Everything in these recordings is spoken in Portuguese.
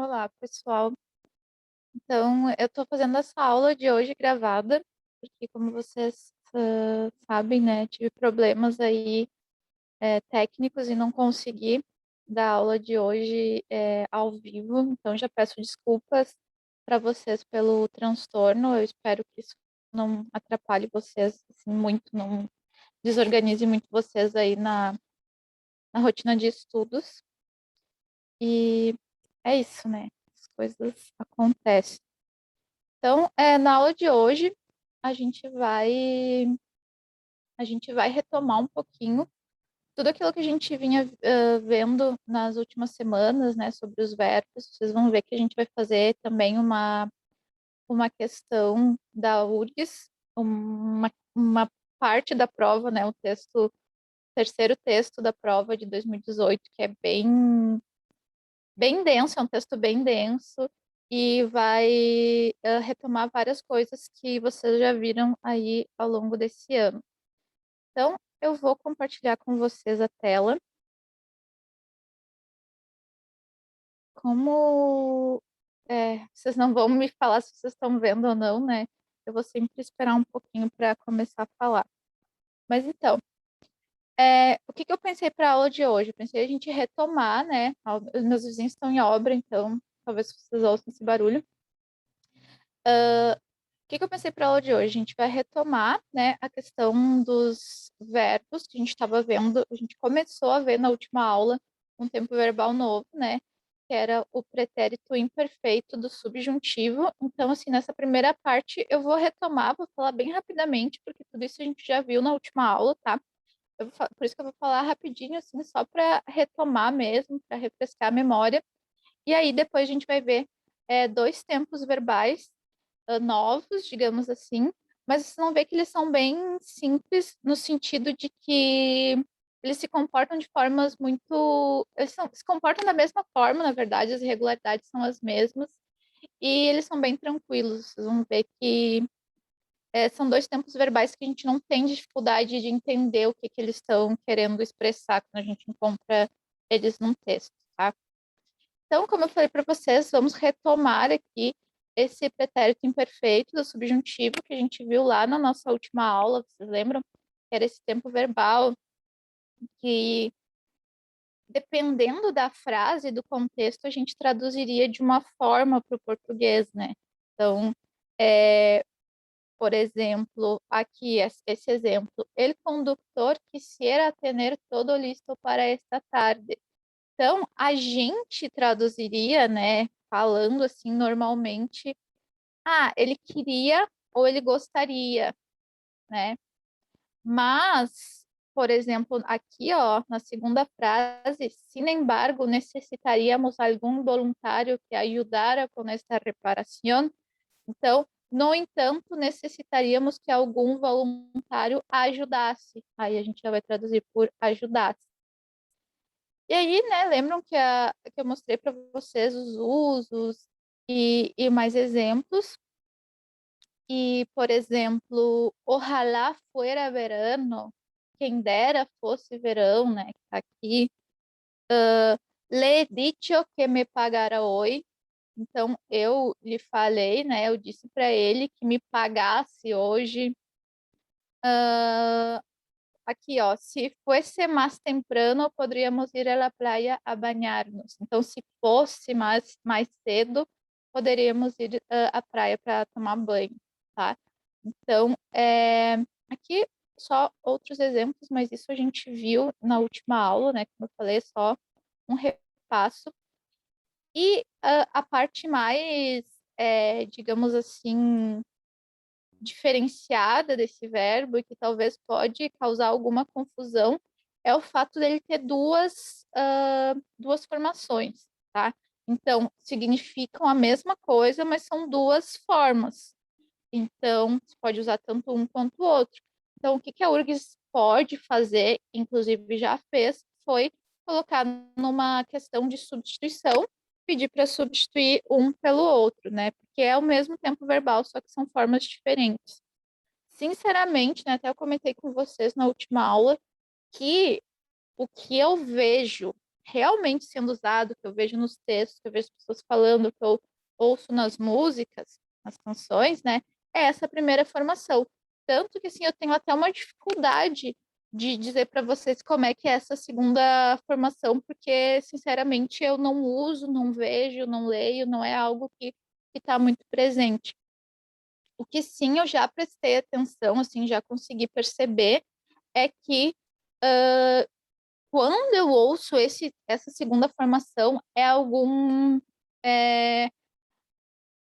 Olá, pessoal. Então, eu estou fazendo essa aula de hoje gravada, porque como vocês sabem, né, tive problemas aí técnicos e não consegui dar a aula de hoje ao vivo. Então, já peço desculpas para vocês pelo transtorno. Eu espero que isso não atrapalhe vocês assim, muito, não desorganize muito vocês aí na rotina de estudos. E é isso, né? As coisas acontecem. Então, na aula de hoje, a gente vai a gente vai retomar um pouquinho tudo aquilo que a gente vinha vendo nas últimas semanas, né, sobre os verbos. Vocês vão ver que a gente vai fazer também uma questão da URGS, uma parte da prova, né, terceiro texto da prova de 2018, que é bem denso, é um texto bem denso e vai retomar várias coisas que vocês já viram aí ao longo desse ano. Então, eu vou compartilhar com vocês a tela. Como vocês não vão me falar se vocês estão vendo ou não, né? Eu vou sempre esperar um pouquinho para começar a falar. Mas então, o que eu pensei para a aula de hoje? Eu pensei a gente retomar, né? Os meus vizinhos estão em obra, então talvez vocês ouçam esse barulho. O que eu pensei para a aula de hoje? A gente vai retomar, né, a questão dos verbos que a gente estava vendo. A gente começou a ver na última aula um tempo verbal novo, né, que era o pretérito imperfeito do subjuntivo. Então, assim, nessa primeira parte eu vou retomar, vou falar bem rapidamente, porque tudo isso a gente já viu na última aula, tá? Por isso que eu vou falar rapidinho, assim, só para retomar mesmo, para refrescar a memória. E aí depois a gente vai ver dois tempos verbais novos, digamos assim, mas vocês vão ver que eles são bem simples no sentido de que eles se comportam de formas muito. Se comportam da mesma forma, na verdade, as irregularidades são as mesmas, e eles são bem tranquilos. Vocês vão ver que são dois tempos verbais que a gente não tem dificuldade de entender o que eles estão querendo expressar quando a gente encontra eles num texto, tá? Então, como eu falei para vocês, vamos retomar aqui esse pretérito imperfeito do subjuntivo que a gente viu lá na nossa última aula, vocês lembram? Que era esse tempo verbal que, dependendo da frase, do contexto, a gente traduziria de uma forma para o português, né? Então, por exemplo, aqui esse exemplo, el conductor quisiera tener todo listo para esta tarde. Então, a gente traduziria, né, falando assim normalmente, ele queria ou ele gostaria, né? Mas, por exemplo, aqui, ó, na segunda frase, sin embargo, necessitaríamos algum voluntário que ajudara com esta reparação. Então, no entanto, necessitaríamos que algum voluntário ajudasse. Aí a gente já vai traduzir por ajudasse. E aí, né, lembram que eu mostrei para vocês os usos e mais exemplos? E, por exemplo, ojalá fuera verano, quem dera fosse verão, né, que tá aqui. Le he dicho que me pagara hoy. Então, eu lhe falei, né, eu disse para ele que me pagasse hoje. Aqui, ó, se fosse mais temprano, poderíamos ir à praia a banhar-nos. Então, se fosse mais cedo, poderíamos ir à praia para tomar banho, tá? Então, aqui só outros exemplos, mas isso a gente viu na última aula, né? Como eu falei, é só um repasso. E a parte mais, digamos assim, diferenciada desse verbo e que talvez pode causar alguma confusão é o fato dele ter duas formações, tá? Então, significam a mesma coisa, mas são duas formas. Então, você pode usar tanto um quanto o outro. Então, o que a URGS pode fazer, inclusive já fez, foi colocar numa questão de substituição, pedir para substituir um pelo outro, né? Porque é o mesmo tempo verbal, só que são formas diferentes. Sinceramente, né, até eu comentei com vocês na última aula que o que eu vejo realmente sendo usado, que eu vejo nos textos, que eu vejo as pessoas falando, que eu ouço nas músicas, nas canções, né? É essa primeira formação. Tanto que, assim, eu tenho até uma dificuldade de dizer para vocês como é que é essa segunda formação, porque, sinceramente, eu não uso, não vejo, não leio, não é algo que está muito presente. O que sim eu já prestei atenção, assim, já consegui perceber é que quando eu ouço essa segunda formação é é,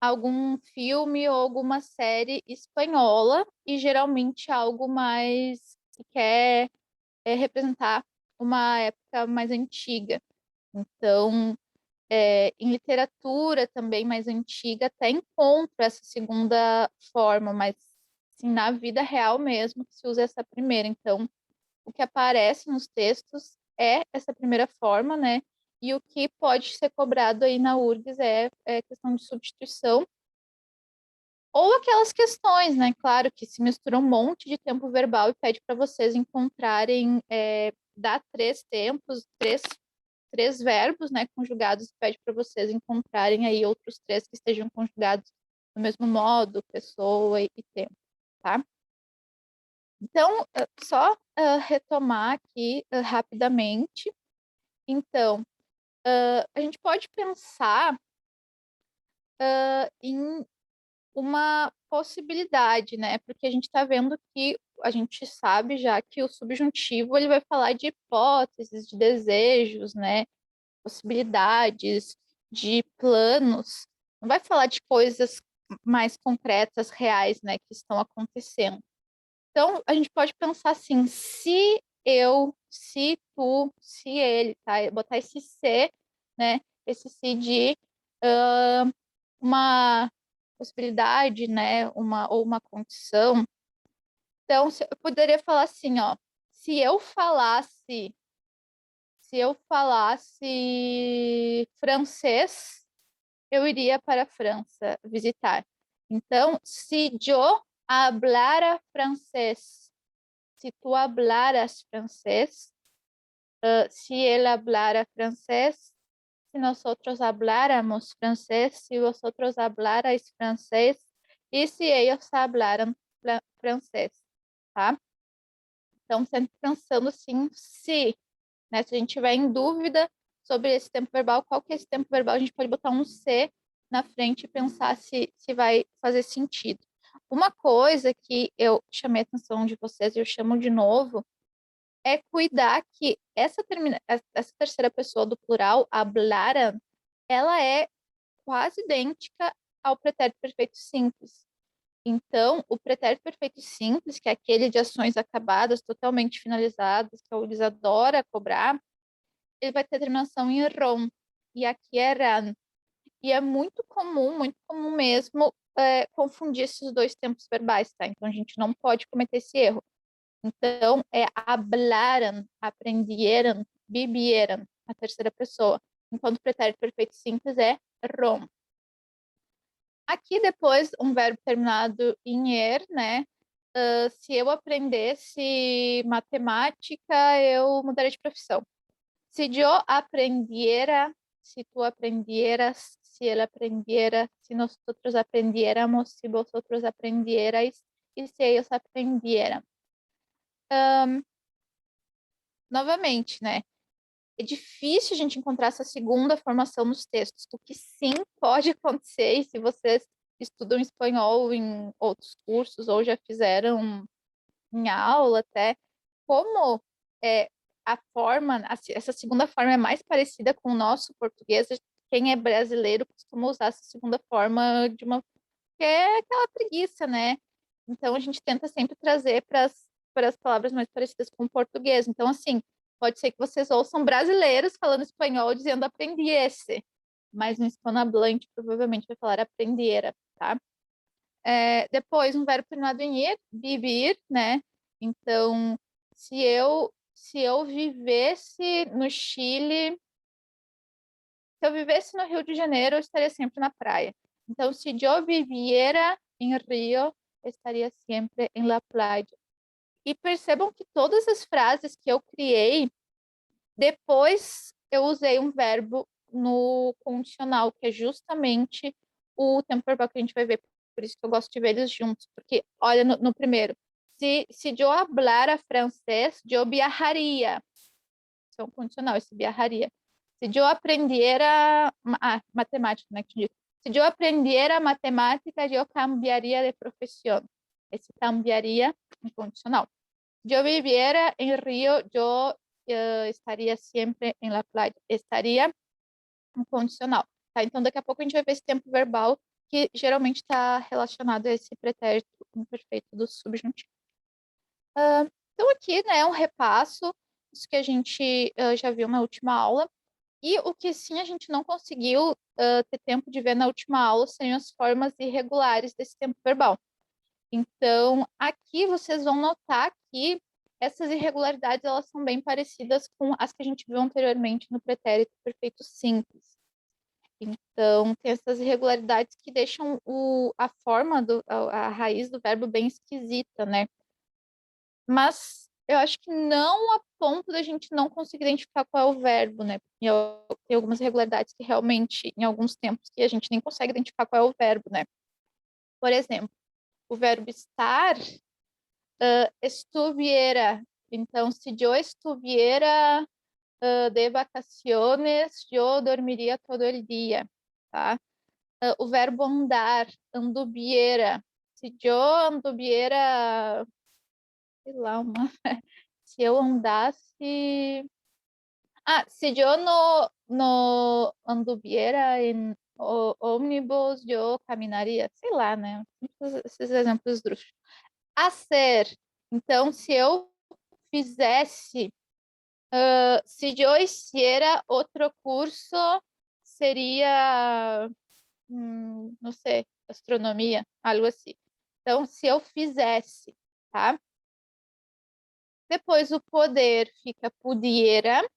algum filme ou alguma série espanhola e geralmente algo mais que quer representar uma época mais antiga. Então, em literatura também mais antiga, até encontro essa segunda forma, mas assim, na vida real mesmo que se usa essa primeira. Então, o que aparece nos textos é essa primeira forma, né? E o que pode ser cobrado aí na URGS é questão de substituição ou aquelas questões, né? Claro que se mistura um monte de tempo verbal e pede para vocês encontrarem, dá três tempos, três verbos, né, conjugados, e pede para vocês encontrarem aí outros três que estejam conjugados do mesmo modo, pessoa e tempo, tá? Então, só retomar aqui rapidamente. Então, a gente pode pensar em uma possibilidade, né? Porque a gente está vendo que a gente sabe já que o subjuntivo ele vai falar de hipóteses, de desejos, né? Possibilidades, de planos. Não vai falar de coisas mais concretas, reais, né? Que estão acontecendo. Então, a gente pode pensar assim: se eu, se tu, se ele, tá? Botar esse se, né? Esse se de uma possibilidade, né? Ou uma condição. Então, eu poderia falar assim, ó. Se eu falasse, se eu falasse francês, eu iria para a França visitar. Então, se eu hablara francês, se tu hablaras francês, se ele hablara francês, se nosotros habláramos francês, se vosotros hablarais francês, e se eles hablaram francês, tá? Então, sempre pensando assim, se, né? Se a gente tiver em dúvida sobre esse tempo verbal, qual que é esse tempo verbal, a gente pode botar um se na frente e pensar se vai fazer sentido. Uma coisa que eu chamei a atenção de vocês, eu chamo de novo, é cuidar que essa terceira pessoa do plural, hablaram, ela é quase idêntica ao pretérito perfeito simples. Então, o pretérito perfeito simples, que é aquele de ações acabadas, totalmente finalizadas, que o Luiz adora cobrar, ele vai ter terminação em ron. E aqui é ran. E é muito comum mesmo confundir esses dois tempos verbais, tá? Então, a gente não pode cometer esse erro. Então, é hablaram, aprendieram, vivieram, a terceira pessoa. Enquanto o pretérito perfeito simples é rom. Aqui depois, um verbo terminado em er, né? Se eu aprendesse matemática, eu mudaria de profissão. Se eu aprendiera, se tu aprendieras, se ele aprendiera, se nós aprendiéramos, se vosotros aprendierais e se eles aprendieram. Novamente, né? É difícil a gente encontrar essa segunda formação nos textos, o que sim pode acontecer, e se vocês estudam espanhol em outros cursos ou já fizeram em aula até, como a forma, essa segunda forma é mais parecida com o nosso português, quem é brasileiro costuma usar essa segunda forma de uma que é aquela preguiça, né? Então a gente tenta sempre trazer para as palavras mais parecidas com o português. Então, assim, pode ser que vocês ouçam brasileiros falando espanhol dizendo aprendiese, mas no hispanohablante provavelmente vai falar aprendiera, tá? Depois, um verbo terminado em ir, vivir, né? Então, se eu vivesse no Chile, se eu vivesse no Rio de Janeiro, eu estaria sempre na praia. Então, se eu viviera em Rio, eu estaria sempre em la playa. E percebam que todas as frases que eu criei depois eu usei um verbo no condicional, que é justamente o tempo verbal que a gente vai ver. Por isso que eu gosto de ver eles juntos. Porque, olha, no primeiro. Se eu hablara francês, eu viajaria. Isso é um condicional, esse viajaria. Se eu aprendiera... matemática, né? Que diz. Se eu aprendiera matemática, eu cambiaria de profissão. Esse cambiaria é condicional. Yo viviera en Río, yo estaria sempre em la playa. Estaria um condicional. Tá? Então, daqui a pouco a gente vai ver esse tempo verbal que geralmente está relacionado a esse pretérito imperfeito do subjuntivo. Então, aqui, né, um repasso, isso que a gente já viu na última aula. E o que sim a gente não conseguiu ter tempo de ver na última aula seriam as formas irregulares desse tempo verbal. Então, aqui vocês vão notar que essas irregularidades elas são bem parecidas com as que a gente viu anteriormente no pretérito perfeito simples. Então, tem essas irregularidades que deixam a forma, a raiz do verbo bem esquisita, né? Mas eu acho que não a ponto da gente não conseguir identificar qual é o verbo, né? Tem algumas irregularidades que realmente, em alguns tempos, que a gente nem consegue identificar qual é o verbo, né? Por exemplo, o verbo estar, estuviera. Então, se eu estuviera de vacaciones, eu dormiria todo o dia, tá? O verbo andar, anduviera. Se eu anduviera, sei lá, se eu andasse... se eu no anduviera em ônibus, eu caminaria, sei lá, né? Esses exemplos esdrúxulos. A ser. Então, se eu fizesse, se eu hiciera outro curso, seria, não sei, astronomia, algo assim. Então, se eu fizesse, tá? Depois o poder fica pudiera.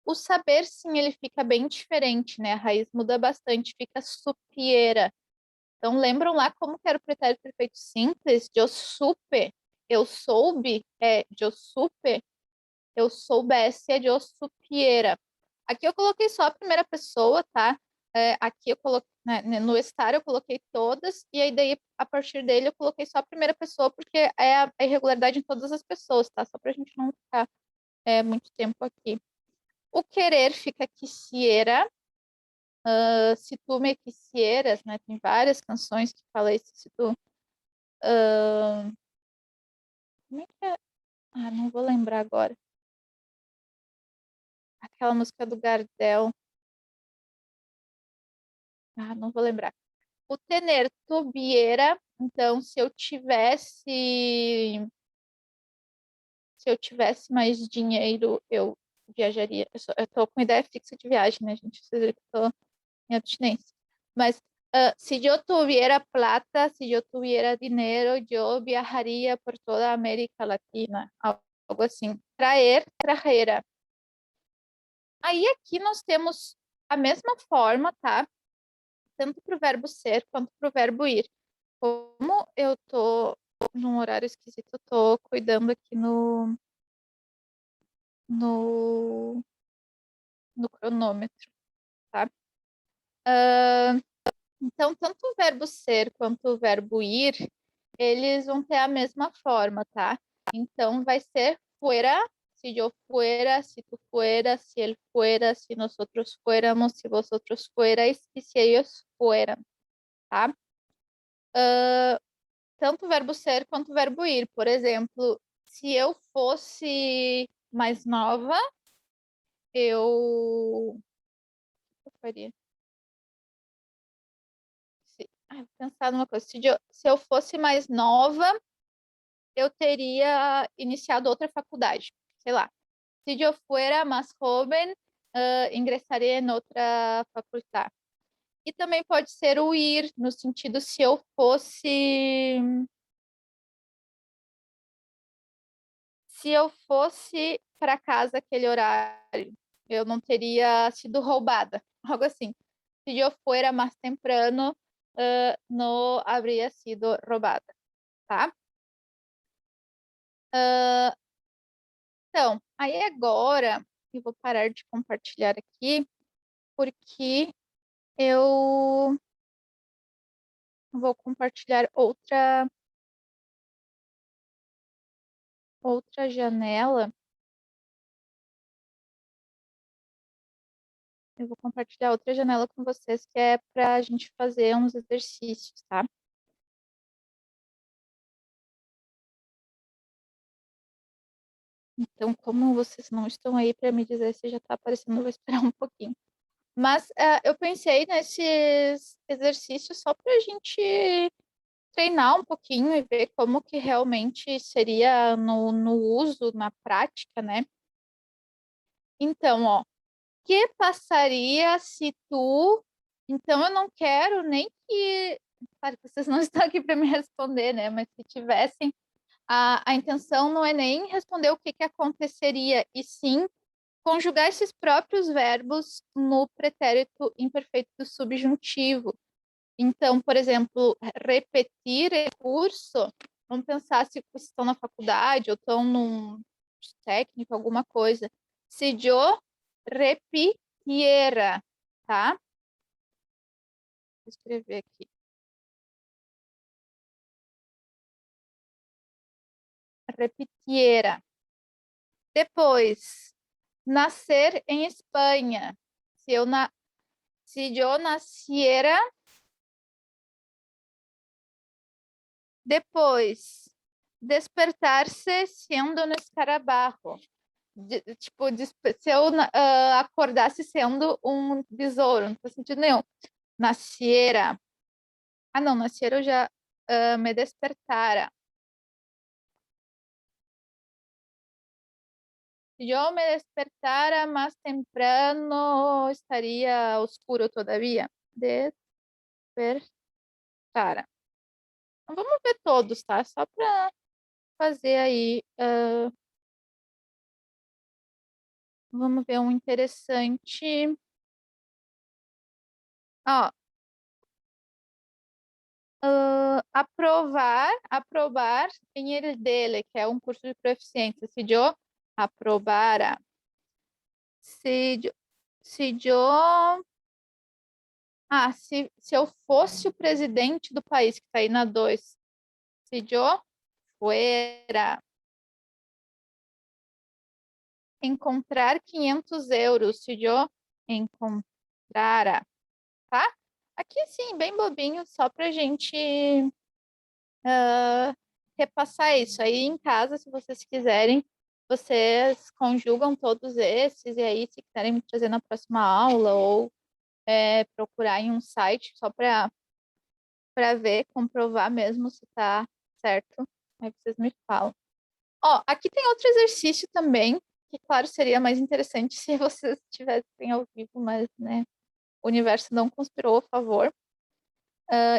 O saber, sim, ele fica bem diferente, né? A raiz muda bastante, fica supiera. Então, lembram lá como que era o pretérito perfeito simples? Eu supe, eu soube, eu supe, eu soubesse, é eu supiera. Aqui eu coloquei só a primeira pessoa, tá? Aqui eu coloquei, né, no estar eu coloquei todas, e aí daí, a partir dele, eu coloquei só a primeira pessoa, porque é a irregularidade em todas as pessoas, tá? Só pra gente não ficar muito tempo aqui. O querer fica quisiera, se tu me quisieras, né? Tem várias canções que falam isso, se tu... como é que é? Não vou lembrar agora. Aquela música do Gardel. Não vou lembrar. O tener tuviera, então, se eu tivesse mais dinheiro, eu viajaria. Eu tô com ideia fixa de viagem, né, gente? Vocês viram que eu tô em abstinência. Mas se eu tuviera plata, se eu tuviera dinheiro, eu viajaria por toda a América Latina. Algo assim. Traer, trajera. Aí aqui nós temos a mesma forma, tá? Tanto para o verbo ser quanto para o verbo ir. Como eu tô num horário esquisito, eu tô cuidando aqui no, no cronômetro, tá? Então, tanto o verbo ser quanto o verbo ir, eles vão ter a mesma forma, tá? Então, vai ser fuera, se eu fuera, se tu fueras, se ele fuera, se nosotros fuéramos, se vosotros fuerais e se ellos fueran, tá? Tanto o verbo ser quanto o verbo ir. Por exemplo, se eu fosse mais nova, eu... O que eu faria? Vou pensar numa coisa. Se eu fosse mais nova, eu teria iniciado outra faculdade. Sei lá. Se eu fuera mais joven, ingressaria em outra faculdade. E também pode ser o ir, no sentido se eu fosse para casa aquele horário, eu não teria sido roubada, algo assim. Se eu fuera mais temprano, não habría sido roubada, tá? Então, aí agora e vou parar de compartilhar aqui, porque eu vou compartilhar outra janela. Eu vou compartilhar outra janela com vocês, que é para a gente fazer uns exercícios, tá? Então, como vocês não estão aí para me dizer se já está aparecendo, eu vou esperar um pouquinho. Mas eu pensei nesses exercícios só para a gente treinar um pouquinho e ver como que realmente seria no uso, na prática, né? Então, ó, que passaria se tu... Então, eu não quero nem que... Claro que vocês não estão aqui para me responder, né? Mas se tivessem, a intenção não é nem responder o que que aconteceria, e sim conjugar esses próprios verbos no pretérito imperfeito do subjuntivo. Então, por exemplo, repetir recurso, vamos pensar se vocês estão na faculdade ou estão num técnico, alguma coisa. Se eu repitiera, tá? Vou escrever aqui. Repitiera. Depois, nascer em Espanha. Se eu nasciera. Depois, despertar-se sendo um escarabajo. Tipo, se eu acordasse sendo um besouro, não faz sentido nenhum. Nasciera. Ah, não, nasciera eu já me despertara. Se eu me despertara mais temprano, estaria oscuro todavia. Despertara. Então, vamos ver todos, tá? Só para fazer aí. Vamos ver um interessante. Ó, aprovar em ele dele, que é um curso de proficiência. Se eu aprobara, se eu, se eu fosse o presidente do país, que está aí na 2, se eu fuera encontrar 500 euros, se eu encontrara, tá? Aqui, sim, bem bobinho, só pra gente repassar isso. Aí em casa, se vocês quiserem, vocês conjugam todos esses, e aí, se quiserem me trazer na próxima aula, ou procurar em um site só para ver, comprovar mesmo se tá certo, aí vocês me falam. Ó, aqui tem outro exercício também, que claro seria mais interessante se vocês estivessem ao vivo, mas né, o universo não conspirou a favor.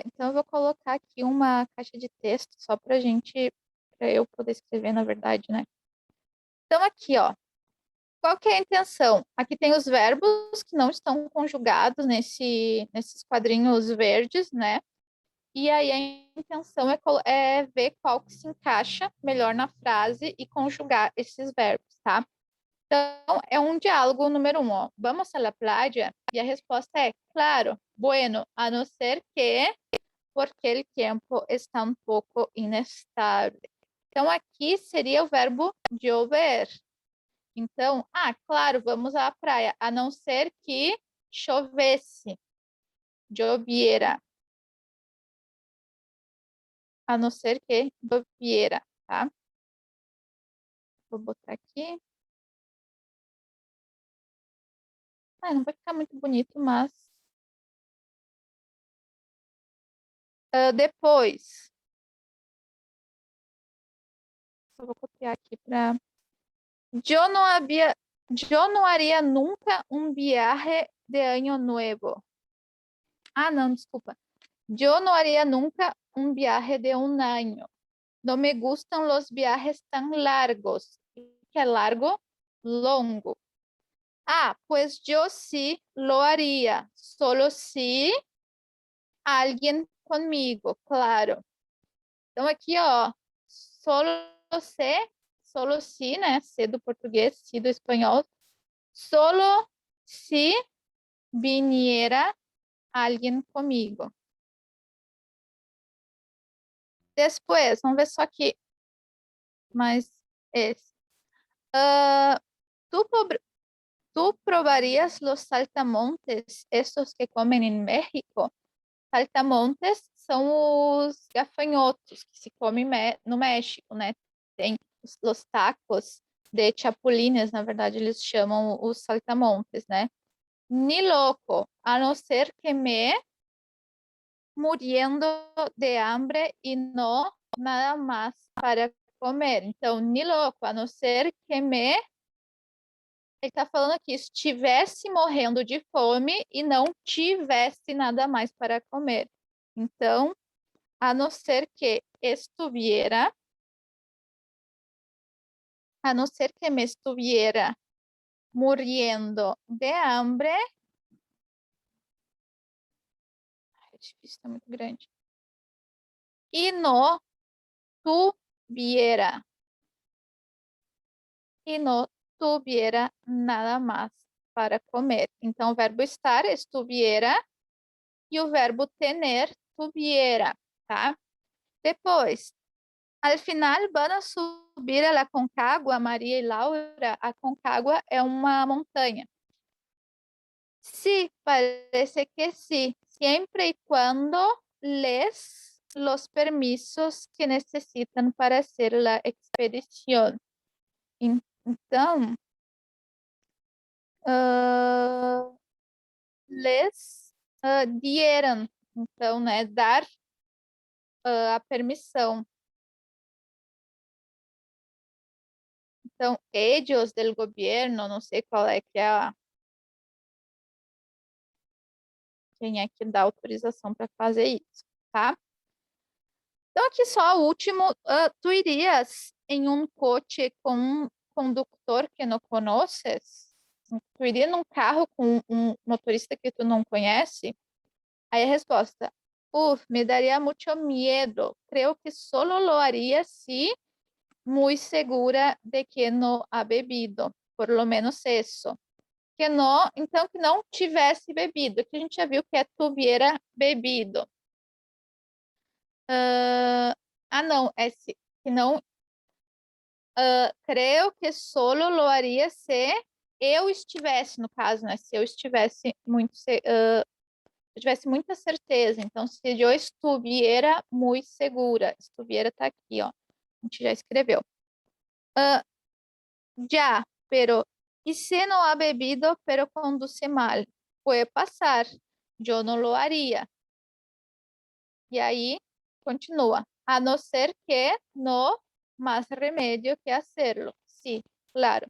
Então eu vou colocar aqui uma caixa de texto só para eu poder escrever, na verdade, né? Então aqui, ó, qual que é a intenção? Aqui tem os verbos que não estão conjugados nesses quadrinhos verdes, né? E aí a intenção é ver qual que se encaixa melhor na frase e conjugar esses verbos, tá? Então, é um diálogo número 1, ó. Vamos a la playa? E a resposta é, claro, bueno, a no ser que, porque el tiempo está un poco inestable. Então, aqui seria o verbo llover. Então, claro, vamos à praia, a não ser que chovesse, lloviera. A não ser que lloviera, tá? Vou botar aqui. Não vai ficar muito bonito, mas... depois, só vou copiar aqui para... Yo no haría nunca un viaje de año nuevo. Não, desculpa. Yo no haría nunca un viaje de un año. No me gustan los viajes tan largos. ¿Qué es largo? Longo. Pues yo sí lo haría, solo si alguien conmigo, claro. Então aqui, ó, solo se, né? Se do português, se do espanhol, Solo se viniera alguém comigo. Depois, vamos ver só aqui. Mas esse. Ah, tu, tu probarías los saltamontes, estos que comem em México? Saltamontes são os gafanhotos que se comem no México, né? Tem os tacos de chapulines, na verdade, eles chamam os saltamontes, né? Ni loco, a não ser que me muriendo de hambre e não nada mais para comer. Então, ni loco, a não ser que me. Ele está falando aqui, estivesse morrendo de fome e não tivesse nada mais para comer. Então, a não ser que estuviera, a não ser que me estuviera muriendo de hambre. É difícil, tá muito grande. E no tuviera. E no tuviera nada mais para comer. Então, o verbo estar, estuviera, e o verbo tener, tuviera, tá? Depois, al final van a subir a la Concagua, Maria e Laura. A Concagua é uma montanha. Sí, parece que sí, siempre y cuando les los permisos que necesitan para hacer la expedición. Então, les dieran, então, né, dar a permissão. Então, ellos del gobierno, não sei qual é que é quem é que dá autorização para fazer isso, tá? Então, aqui só o último. Tu irias em um coche com um condutor que não conheces? Tu iria num carro com um motorista que tu não conhece? Aí a resposta: me daria muito medo. Creo que solo lo haría si muy segura de que no ha bebido. Por lo menos eso. Que não, então, que não tivesse bebido. Aqui a gente já viu que é tuviera bebido. Não, é se, que não. Creio que solo lo haria se eu estivesse, no caso, né? Se eu estivesse muito, eu tivesse muita certeza. Então, se eu estuviera muito segura, estuviera tá aqui, ó. A gente já escreveu. Já, pero e se não ha bebido, pero conduce mal? Puede passar. Eu não lo haria. E aí, continua. A não ser que no mais remédio que hacerlo. Sim, claro.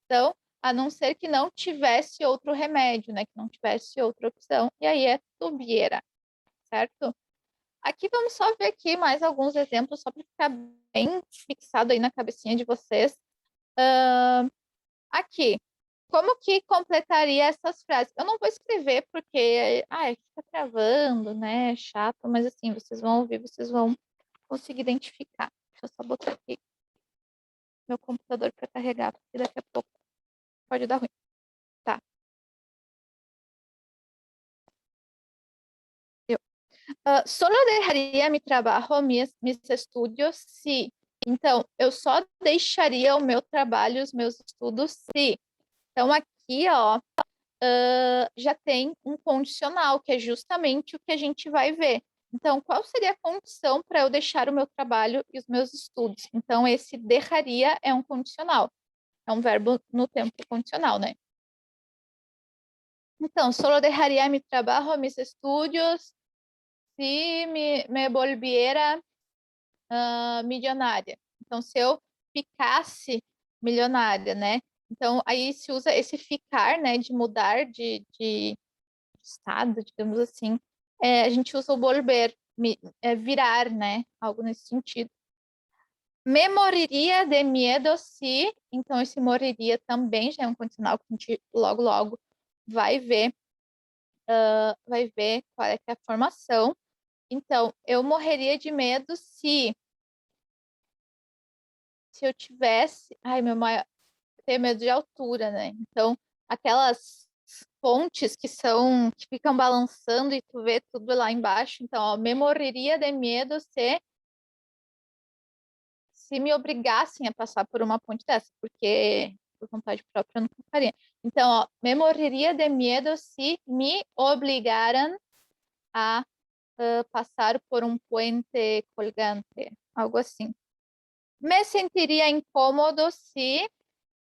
Então, a não ser que não tivesse outro remédio, né? Que não tivesse outra opção. E aí é tuviera, certo? Aqui vamos só ver aqui mais alguns exemplos, só para ficar bem fixado aí na cabecinha de vocês. Aqui, como que completaria essas frases? Eu não vou escrever porque, fica travando, né? É chato, mas assim, vocês vão ouvir, vocês vão conseguir identificar. Deixa eu só botar aqui meu computador para carregar, porque daqui a pouco pode dar ruim. Tá. Solo deixaria mi trabalho, mis estudos, se. Então, eu só deixaria o meu trabalho, os meus estudos, se. Então, aqui, ó, já tem um condicional, que é justamente o que a gente vai ver. Então, qual seria a condição para eu deixar o meu trabalho e os meus estudos? Então, esse deixaria é um condicional. É um verbo no tempo condicional, né? Então, solo deixaria mi trabalho, mis estudos, se me volviera milionária. Então, se eu ficasse milionária, né? Então, aí se usa esse ficar, né? De mudar de estado, digamos assim. A gente usa o volver, virar, né? Algo nesse sentido. Me moriria de medo se... Então, esse moriria também já é um condicional que a gente logo, logo vai ver. Vai ver qual é que é a formação. Então, eu morreria de medo se eu tivesse... Ai, meu maior... Ter medo de altura, né? Então, aquelas pontes que ficam balançando e tu vê tudo lá embaixo. Então, ó, me morreria de medo se me obrigassem a passar por uma ponte dessa, porque por vontade própria eu não faria. Então, ó, me morreria de medo se me obrigaram a passar por um puente colgante, algo assim. Me sentiria incômodo se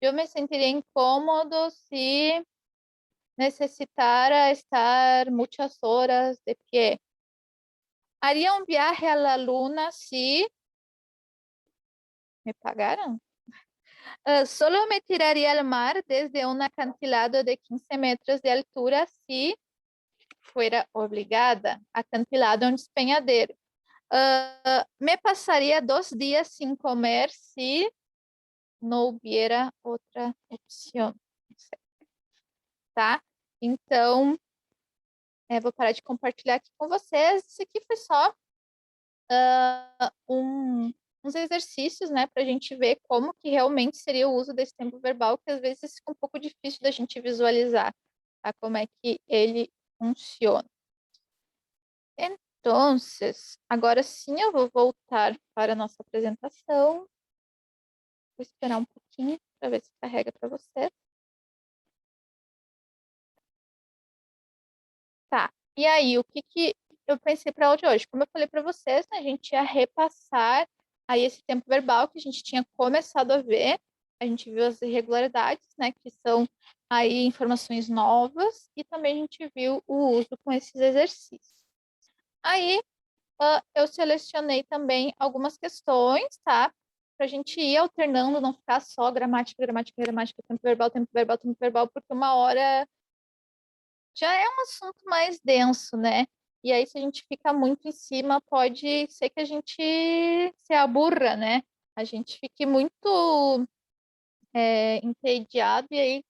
eu me sentiria incômodo se necessitara estar muitas horas de pie. Haría un viaje a la luna si me pagaran. Solo me tiraría al mar desde un acantilado de 15 metros de altura si fuera obligada. Acantilado é um despenhadeiro. Me passaria 2 dias sem comer se não hubiera outra opção. Tá? Então, vou parar de compartilhar aqui com vocês. Isso aqui foi só uns exercícios, né, para a gente ver como que realmente seria o uso desse tempo verbal, que às vezes fica um pouco difícil da gente visualizar, tá? Como é que ele funciona. Então, agora sim eu vou voltar para a nossa apresentação. Vou esperar um pouquinho para ver se carrega para você. Tá. E aí, o que eu pensei para a aula de hoje? Como eu falei para vocês, né, a gente ia repassar aí esse tempo verbal que a gente tinha começado a ver. A gente viu as irregularidades, né, que são aí informações novas, e também a gente viu o uso com esses exercícios. Aí, eu selecionei também algumas questões, tá? Para a gente ir alternando, não ficar só gramática, gramática, gramática, tempo verbal, tempo verbal, tempo verbal, porque uma hora já é um assunto mais denso, né? E aí, se a gente fica muito em cima, pode ser que a gente se aburra, né? A gente fique muito entediado e aí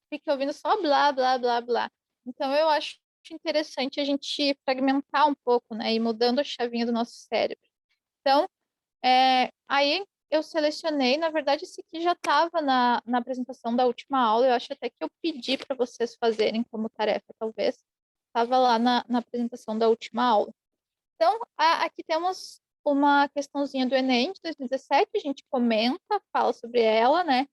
fique ouvindo só blá, blá, blá, blá. Então, eu acho interessante a gente fragmentar um pouco, né? E mudando a chavinha do nosso cérebro. Então, aí eu selecionei, na verdade, esse aqui já estava na apresentação da última aula, eu acho até que eu pedi para vocês fazerem como tarefa, talvez. Estava lá na apresentação da última aula. Então, aqui temos uma questãozinha do Enem de 2017, a gente comenta, fala sobre ela, né?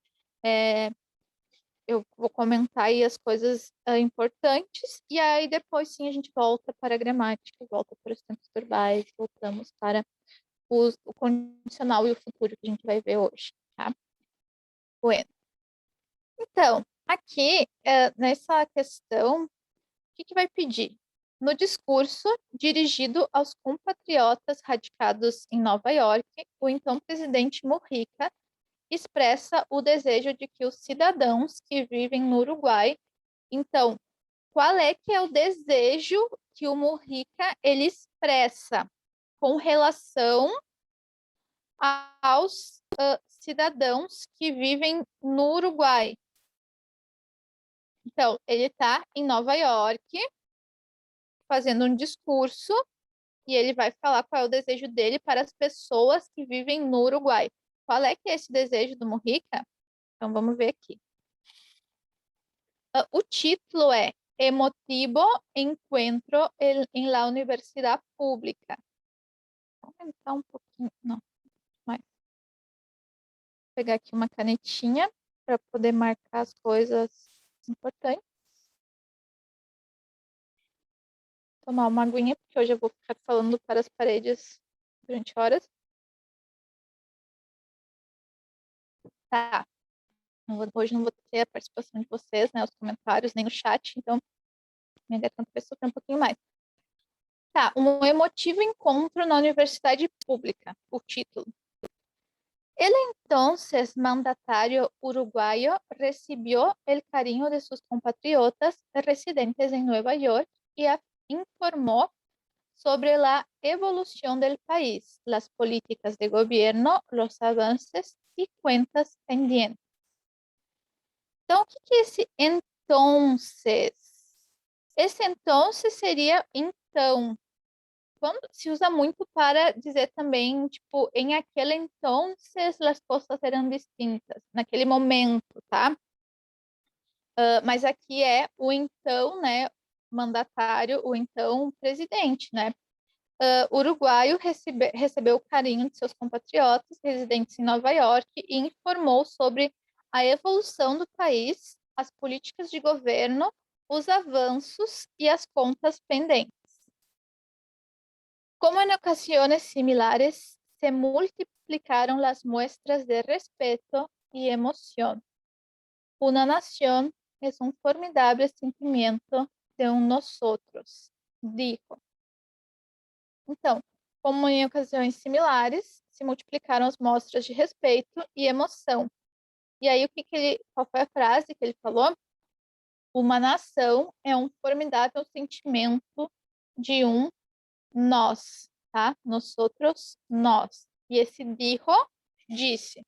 Eu vou comentar aí as coisas importantes, e aí depois sim a gente volta para a gramática, volta para os tempos verbais, voltamos para o condicional e o futuro que a gente vai ver hoje, tá? Bueno. Então, aqui, nessa questão, o que vai pedir? No discurso dirigido aos compatriotas radicados em Nova York, o então presidente Mujica expressa o desejo de que os cidadãos que vivem no Uruguai, então, qual é que é o desejo que o Mujica ele expressa com relação aos cidadãos que vivem no Uruguai? Então, ele está em Nova York fazendo um discurso e ele vai falar qual é o desejo dele para as pessoas que vivem no Uruguai. Qual é que é esse desejo do Mujica? Então, vamos ver aqui. O título é Emotivo Encuentro em la Universidad Pública. Vou aumentar um pouquinho, não, mais. Vou pegar aqui uma canetinha para poder marcar as coisas importantes. Tomar uma aguinha, porque hoje eu vou ficar falando para as paredes durante horas. Tá. Hoje não vou ter a participação de vocês, né? Os comentários, nem o chat, então minha garganta vai sofrer um pouquinho mais. Tá, um emotivo encontro na universidade pública, o título. El entonces mandatario uruguayo recibió el cariño de sus compatriotas residentes en Nueva York y informó sobre la evolución del país, las políticas de gobierno, los avances y cuentas pendientes. Então, o que é esse entonces? Esse entonces seria então. Quando se usa muito para dizer também, tipo, em aquele entonces as coisas eram distintas, naquele momento, tá? Mas aqui é o então, né, mandatário, o então presidente, né? Uruguaio recebeu o carinho de seus compatriotas residentes em Nova York e informou sobre a evolução do país, as políticas de governo, os avanços e as contas pendentes. Como en ocasiones similares, se multiplicaron las muestras de respeto y emoción. Una nación es un formidable sentimiento de un nosotros, dijo. Então, como em ocasiões similares, se multiplicaram as mostras de respeito e emoção. E aí, qual foi a frase que ele falou? Uma nação é um formidável sentimento de um nós, tá? Nosotros, nós. E esse dijo, disse.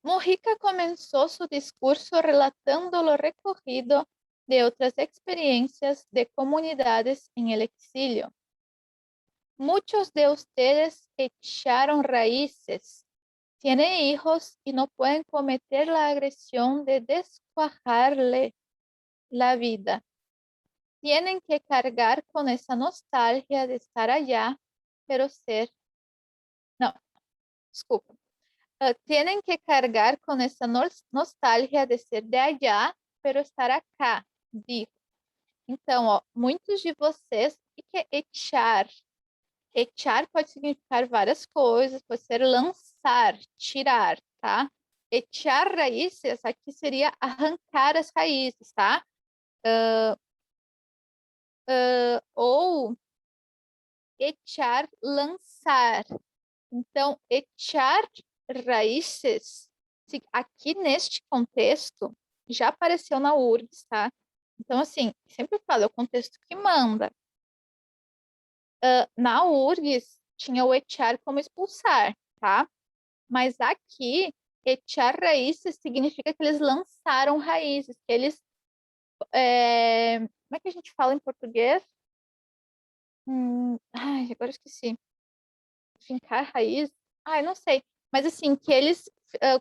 Mujica comenzó su discurso relatando lo recorrido de otras experiencias de comunidades en el exilio. Muchos de ustedes echaron raíces, tienen hijos y no pueden cometer la agresión de descuajarle la vida. Tienen que cargar con esa nostalgia de estar allá, pero ser... No, desculpa. Tienen que cargar con esa nostalgia de ser de allá, pero estar acá, dijo. Então, ó, muitos de vocês, o que é echar? Echar pode significar várias coisas, pode ser lançar, tirar, tá? Echar raízes, aqui seria arrancar as raízes, tá? Ou echar, lançar. Então, echar raízes, aqui neste contexto, já apareceu na URGS, tá? Então, assim, sempre falo, é o contexto que manda. Na URGS, tinha o echar como expulsar, tá? Mas aqui, echar raízes significa que eles lançaram raízes, que eles... como é que a gente fala em português? Ai, agora eu esqueci. Fincar raiz? Ai, não sei. Mas assim, que eles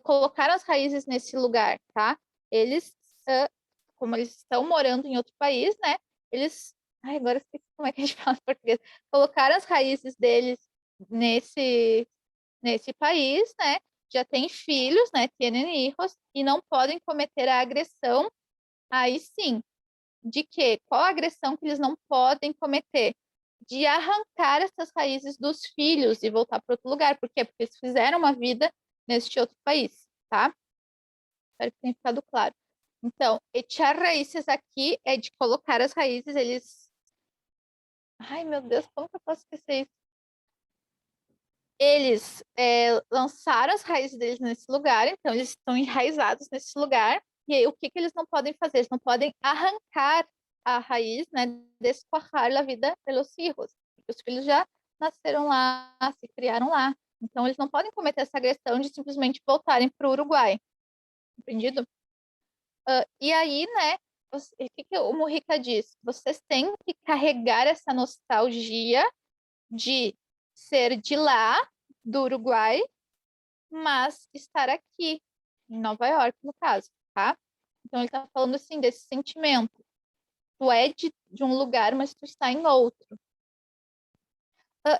colocaram as raízes nesse lugar, tá? Eles, como eles estão morando em outro país, né? Eles... Ai, agora eu esqueci como é que a gente fala em português. Colocaram as raízes deles nesse país, né? Já tem filhos, né? Tienen hijos e não podem cometer a agressão. Aí sim, de quê? Qual a agressão que eles não podem cometer? De arrancar essas raízes dos filhos e voltar para outro lugar. Por quê? Porque eles fizeram uma vida neste outro país, tá? Espero que tenha ficado claro. Então, echar raízes aqui é de colocar as raízes, eles... Ai, meu Deus, como que eu posso esquecer isso? Eles lançaram as raízes deles nesse lugar, então eles estão enraizados nesse lugar. E aí, o que eles não podem fazer? Eles não podem arrancar a raiz, né? Descuajar a vida pelos filhos. Os filhos já nasceram lá, se criaram lá. Então, eles não podem cometer essa agressão de simplesmente voltarem para o Uruguai. Entendido? E aí, né? O que o Mujica diz? Vocês têm que carregar essa nostalgia de ser de lá, do Uruguai, mas estar aqui, em Nova York, no caso, tá? Então, ele tá falando, assim, desse sentimento. Tu é de um lugar, mas tu está em outro.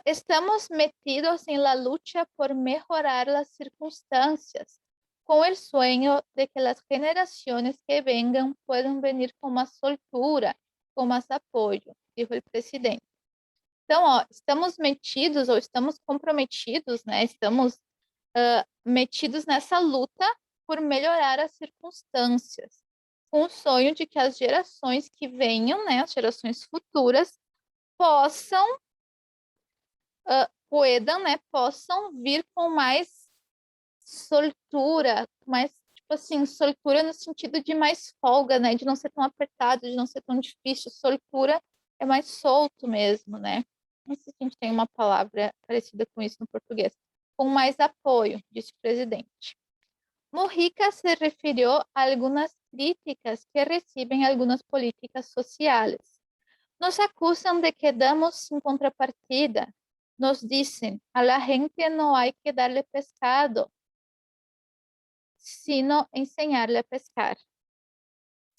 Estamos metidos en la lucha por mejorar las circunstancias, con el sueño de que las generaciones que vengan puedan venir con más soltura, com mais apoio, dijo o presidente. Então, ó, estamos metidos ou estamos comprometidos, né? Estamos metidos nessa luta por melhorar as circunstâncias, com o sonho de que as gerações que venham, né, as gerações futuras, puedan, né, possam vir com mais soltura, mais, tipo assim, soltura no sentido de mais folga, né, de não ser tão apertado, de não ser tão difícil. Soltura é mais solto mesmo, né? Não sei se a gente tem uma palavra parecida com isso no português. Com mais apoio, disse o presidente. Mujica se refirió a algunas críticas que reciben algunas políticas sociales. Nos acusan de que damos sin contrapartida. Nos dicen, a la gente no hay que darle pescado, sino enseñarle a pescar.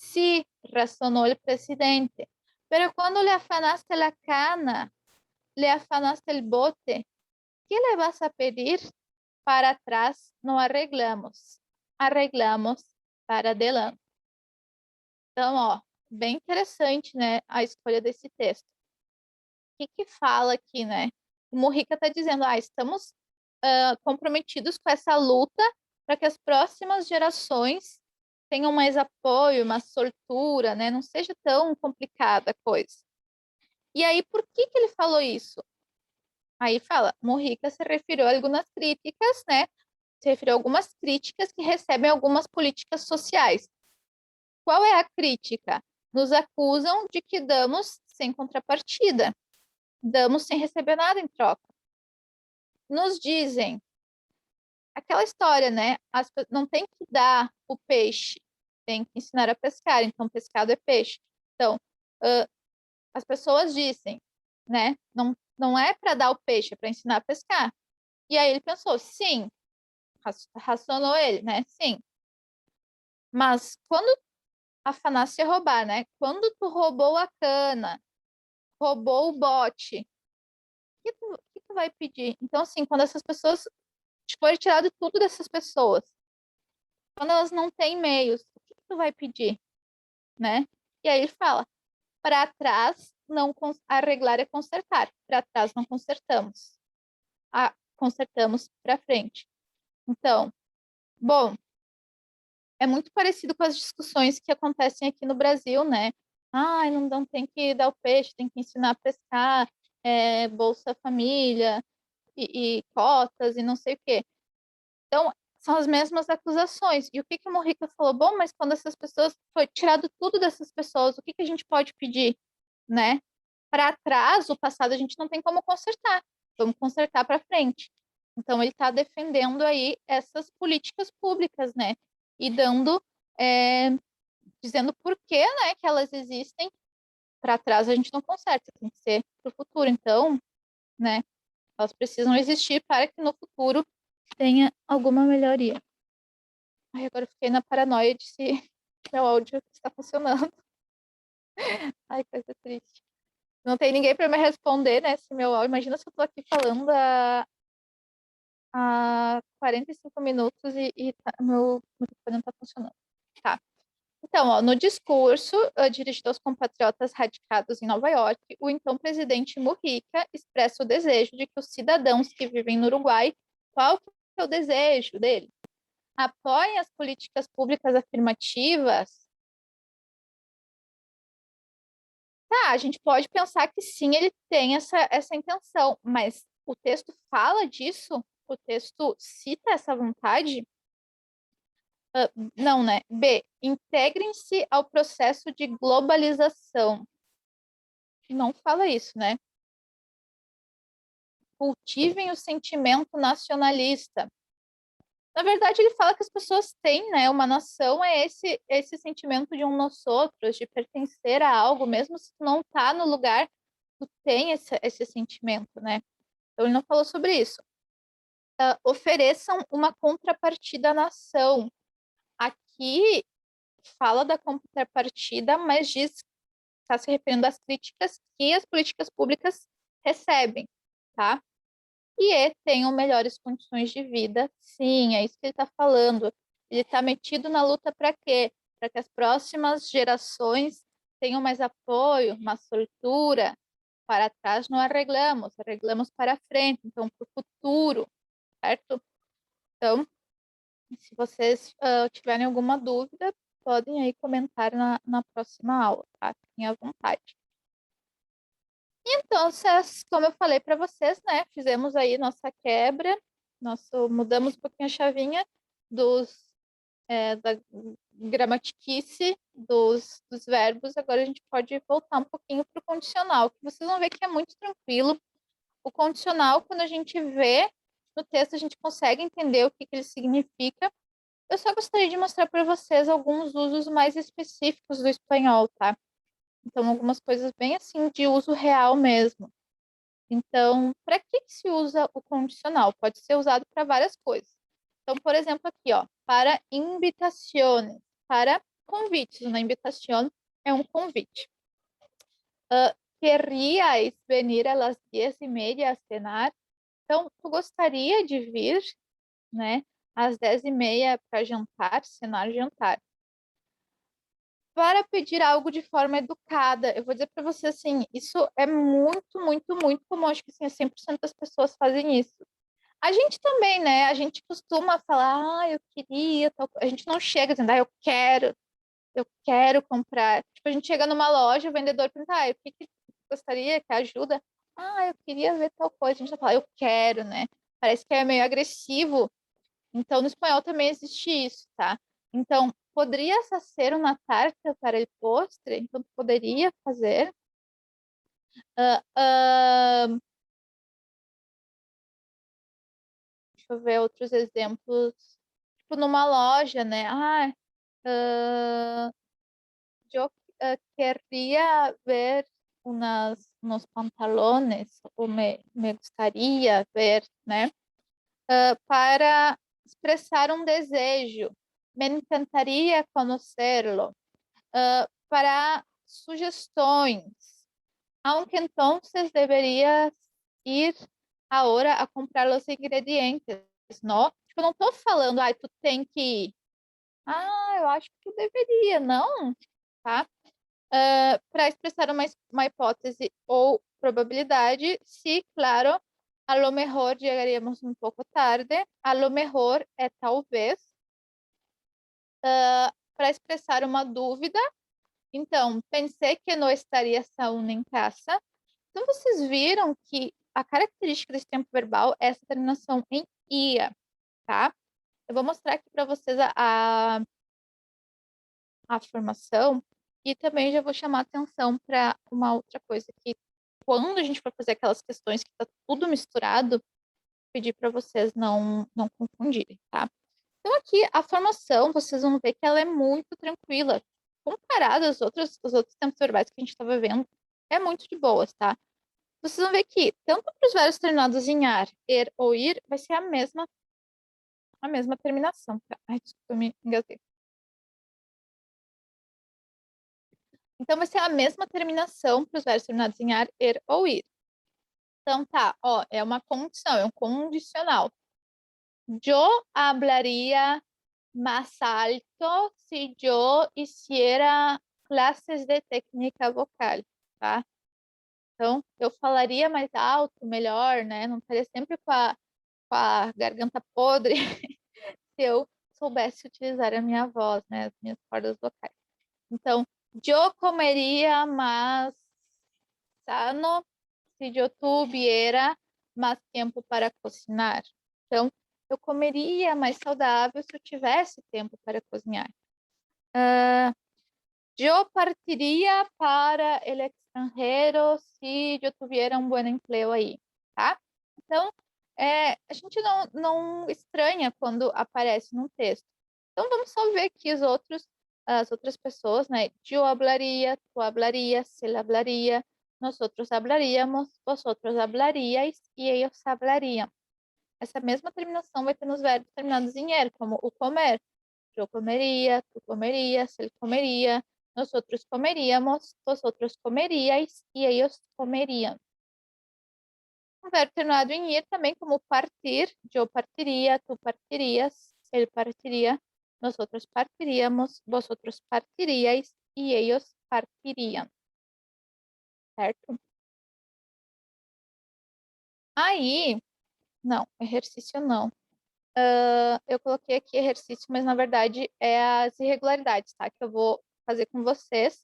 Sí, razonó el presidente. Pero cuando le afanaste la cana, le afanaste el bote, ¿qué le vas a pedir? Para atrás no arreglamos. Arreglamos para adelante. Então, ó, bem interessante, né, a escolha desse texto. O que que fala aqui, né? O Mujica está dizendo, estamos comprometidos com essa luta para que as próximas gerações tenham mais apoio, mais soltura, né? Não seja tão complicada a coisa. E aí, por que que ele falou isso? Aí fala, Mujica se referiu a algumas críticas, né? Se referiu a algumas críticas que recebem algumas políticas sociais. Qual é a crítica? Nos acusam de que damos sem contrapartida, damos sem receber nada em troca. Nos dizem aquela história, né? Não tem que dar o peixe, tem que ensinar a pescar. Então, pescado é peixe. Então, as pessoas dizem, né? Não é para dar o peixe, é para ensinar a pescar. E aí ele pensou, sim, racionou ele, né? Sim. Mas quando afanasse é roubar, né? Quando tu roubou a cana, roubou o bote, o que tu vai pedir? Então, assim, quando essas pessoas foi tirado tudo dessas pessoas, quando elas não têm meios, o que tu vai pedir, né? E aí ele fala, para trás não arreglar é consertar, para trás não consertamos, consertamos para frente. Então, bom, é muito parecido com as discussões que acontecem aqui no Brasil, né? Não tem que dar o peixe, tem que ensinar a pescar, Bolsa Família e cotas e não sei o quê. Então, são as mesmas acusações. E o que que o Mujica falou? Bom, mas quando essas pessoas foi tirado tudo dessas pessoas, o que que a gente pode pedir, né? Para trás, o passado a gente não tem como consertar. Vamos consertar para frente. Então, ele está defendendo aí essas políticas públicas, né? E dizendo por que, né, que elas existem. Para trás a gente não conserta, tem que ser para o futuro. Então, né, elas precisam existir para que no futuro tenha alguma melhoria. Agora eu fiquei na paranoia de se meu áudio está funcionando. Ai, coisa triste. Não tem ninguém para me responder, né? Se meu áudio. Imagina se eu estou aqui falando há 45 minutos e meu microfone não está funcionando. Tá. Então, ó, no discurso dirigido aos compatriotas radicados em Nova York, o então presidente Mujica expressa o desejo de que os cidadãos que vivem no Uruguai, qual que é o desejo dele? Apoiem as políticas públicas afirmativas. Tá, a gente pode pensar que sim, ele tem essa intenção, mas o texto fala disso? O texto cita essa vontade? Não, né? B. Integrem-se ao processo de globalização. Não fala isso, né? Cultivem o sentimento nacionalista. Na verdade, ele fala que as pessoas têm, né? Uma nação é esse sentimento de um nós outros, de pertencer a algo, mesmo se tu não tá no lugar, tu tem esse sentimento, né? Então, ele não falou sobre isso. Ofereçam uma contrapartida à nação. Aqui fala da contrapartida, mas diz está se referindo às críticas que as políticas públicas recebem, tá? E tenham melhores condições de vida, sim, é isso que ele está falando. Ele está metido na luta para quê? Para que as próximas gerações tenham mais apoio, mais soltura. Para trás não arreglamos, arreglamos para frente, então para o futuro, certo? Então, se vocês tiverem alguma dúvida, podem aí comentar na próxima aula, tá? Fiquem à vontade. Então, como eu falei para vocês, né? Fizemos aí nossa quebra, mudamos um pouquinho a chavinha da gramatiquice dos verbos. Agora a gente pode voltar um pouquinho para o condicional, que vocês vão ver que é muito tranquilo. O condicional, quando a gente vê no texto, a gente consegue entender o que ele significa. Eu só gostaria de mostrar para vocês alguns usos mais específicos do espanhol, tá? Então, algumas coisas bem assim de uso real mesmo. Então, para que se usa o condicional? Pode ser usado para várias coisas. Então, por exemplo, aqui, ó, para invitaciones, para convites, uma invitação é um convite. Querríais venir a las 10:30 a cenar? Então, tu gostaria de vir, né, às 10:30 para jantar, cenar, jantar? Para pedir algo de forma educada, eu vou dizer para você assim, isso é muito, muito, muito comum. Acho que assim, 100% das pessoas fazem isso. A gente também, né? A gente costuma falar, eu queria, tal. A gente não chega dizendo, eu quero comprar. Tipo, a gente chega numa loja, o vendedor pergunta, o que que gostaria, que ajuda? Eu queria ver tal coisa. A gente vai falar, eu quero, né? Parece que é meio agressivo. Então, no espanhol também existe isso, tá? Então, poderia ser uma tarta para o postre? Então, poderia fazer. Ah, ah, deixa eu ver outros exemplos. Tipo, numa loja, né? Ah, yo querría ver unos pantalones, o me gustaría ver, né? Para expressar um desejo. Me encantaria conhecê-lo. Para sugestões. Aunque entonces deberías ir agora a comprar os ingredientes, não? Tipo, eu não estou falando, tu tem que ir. Eu acho que tu deveria, não, tá? Para expressar uma hipótese ou probabilidade, se, claro, a lo mejor chegaríamos um pouco tarde, a lo mejor é talvez, para expressar uma dúvida. Então, pensei que não estaria aún em casa. Então, vocês viram que a característica desse tempo verbal é essa terminação em ia, tá? Eu vou mostrar aqui para vocês a formação e também já vou chamar atenção para uma outra coisa que quando a gente for fazer aquelas questões que está tudo misturado, pedir para vocês não confundirem, tá? Então aqui a formação, vocês vão ver que ela é muito tranquila, comparada aos outros tempos verbais que a gente estava vendo, é muito de boas, tá? Vocês vão ver que tanto para os verbos terminados em ar, er ou ir, vai ser a mesma terminação, tá? Desculpa, eu me engasguei. Então, vai ser a mesma terminação para os verbos terminados em ar, er ou ir. Então, tá, é uma condição, é um condicional. Yo hablaría más alto si yo hiciera clases de técnica vocal, tá? Então, eu falaria mais alto, melhor, né? Não estaria sempre com a garganta podre se eu soubesse utilizar a minha voz, né? As minhas cordas vocais. Então, eu comeria mais sano se eu tuviera mais tempo para cozinhar. Então, eu comeria mais saudável se eu tivesse tempo para cozinhar. Eu partiria para o extranjero se eu tivesse um bom emprego aí, tá? Então, a gente não estranha quando aparece num texto. Então, vamos só ver aqui as outras pessoas, né? Eu hablaria, tu hablarias, ele hablaria, nosotros hablaríamos, vosotros hablaríais e ellos hablariam. Essa mesma terminação vai ter nos verbos terminados em er, como o comer. Eu comeria, tu comerias, ele comeria, nosotros comeríamos, vosotros comeríais e ellos comeriam. Um verbo terminado em ir também, como partir, eu partiria, tu partirias, ele partiria, nosotros partiríamos, vosotros partiríais e ellos partiriam. Certo? Aí, não, exercício não. Eu coloquei aqui exercício, mas na verdade é as irregularidades, tá? Que eu vou fazer com vocês.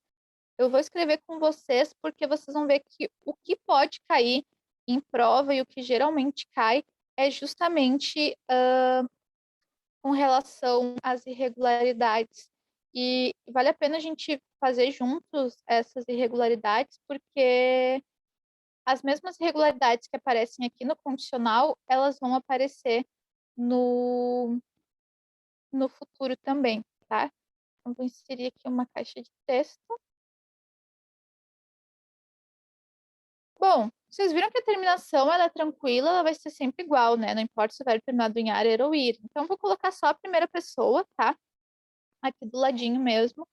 Eu vou escrever com vocês porque vocês vão ver que o que pode cair em prova e o que geralmente cai é justamente com relação às irregularidades. E vale a pena a gente fazer juntos essas irregularidades, porque as mesmas irregularidades que aparecem aqui no condicional, elas vão aparecer no, no futuro também, tá? Então, vou inserir aqui uma caixa de texto. Bom, vocês viram que a terminação ela é tranquila, ela vai ser sempre igual, né? Não importa se o verbo terminado em ar, er ou ir. Então, vou colocar só a primeira pessoa, tá? aqui do ladinho mesmo.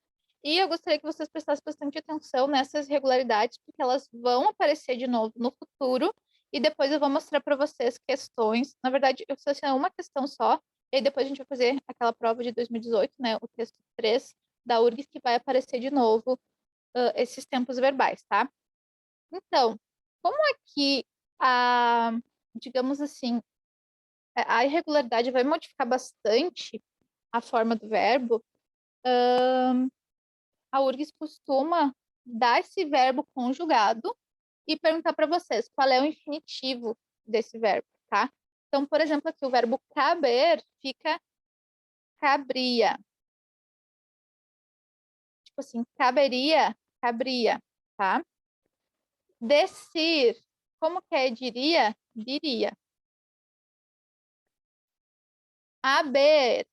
E eu gostaria que vocês prestassem bastante atenção nessas irregularidades, porque elas vão aparecer de novo no futuro. E depois eu vou mostrar para vocês questões. Na verdade, eu selecionei uma questão só, e aí depois a gente vai fazer aquela prova de 2018, né? O texto 3 da URGS, que vai aparecer de novo esses tempos verbais, tá? Então, como aqui digamos assim, a irregularidade vai modificar bastante a forma do verbo, a URGS costuma dar esse verbo conjugado e perguntar para vocês qual é o infinitivo desse verbo, tá? Então, por exemplo, aqui o verbo caber fica cabria. Tipo assim, caberia, cabria, tá? Descer, como que é diria? Diria. Haver,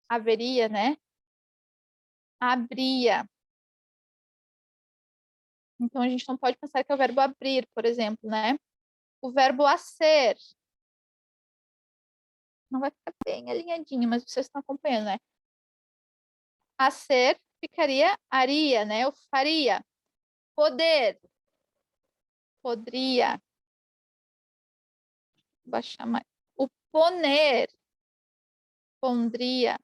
haveria, né? Abria. Então, a gente não pode pensar que é o verbo abrir, por exemplo, né? O verbo a ser. Não vai ficar bem alinhadinho, mas vocês estão acompanhando, né? A ser ficaria aria, né? Eu faria. Poder. Poderia. Baixar mais. O poner. Pondria.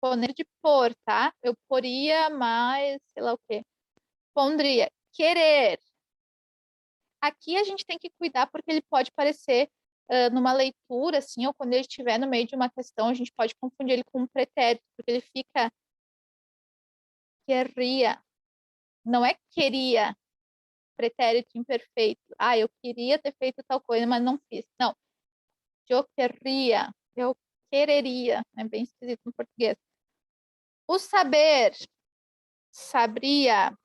Poner de pôr, tá? Eu poria mais, sei lá o quê. Pondria. Querer. Aqui a gente tem que cuidar porque ele pode parecer numa leitura, assim, ou quando ele estiver no meio de uma questão, a gente pode confundir ele com um pretérito, porque ele fica querria. Não é queria, pretérito imperfeito. Ah, eu queria ter feito tal coisa, mas não fiz. Não. Eu querria, eu quereria. É bem esquisito no português. O saber, sabria,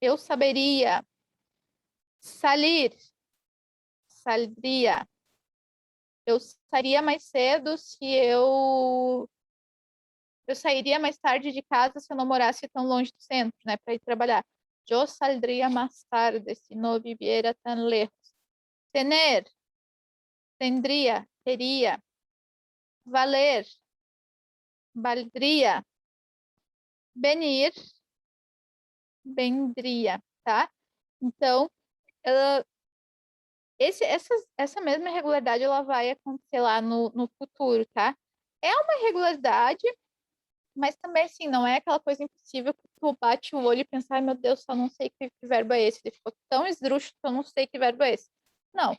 eu saberia. Salir, saldria. Eu sairia mais cedo se eu sairia mais tarde de casa se eu não morasse tão longe do centro, né, para ir trabalhar. Eu saldría más tarde si no viviera tan lejos. Tener, tendría, teria. Valer, valdria. Venir, vendria, tá? Então, essa mesma irregularidade ela vai acontecer lá no futuro, tá? É uma irregularidade, mas também, assim, não é aquela coisa impossível que tu bate o olho e pensar, ai meu Deus, só não sei que verbo é esse. Ele ficou tão esdrúxulo que eu não sei que verbo é esse. Não.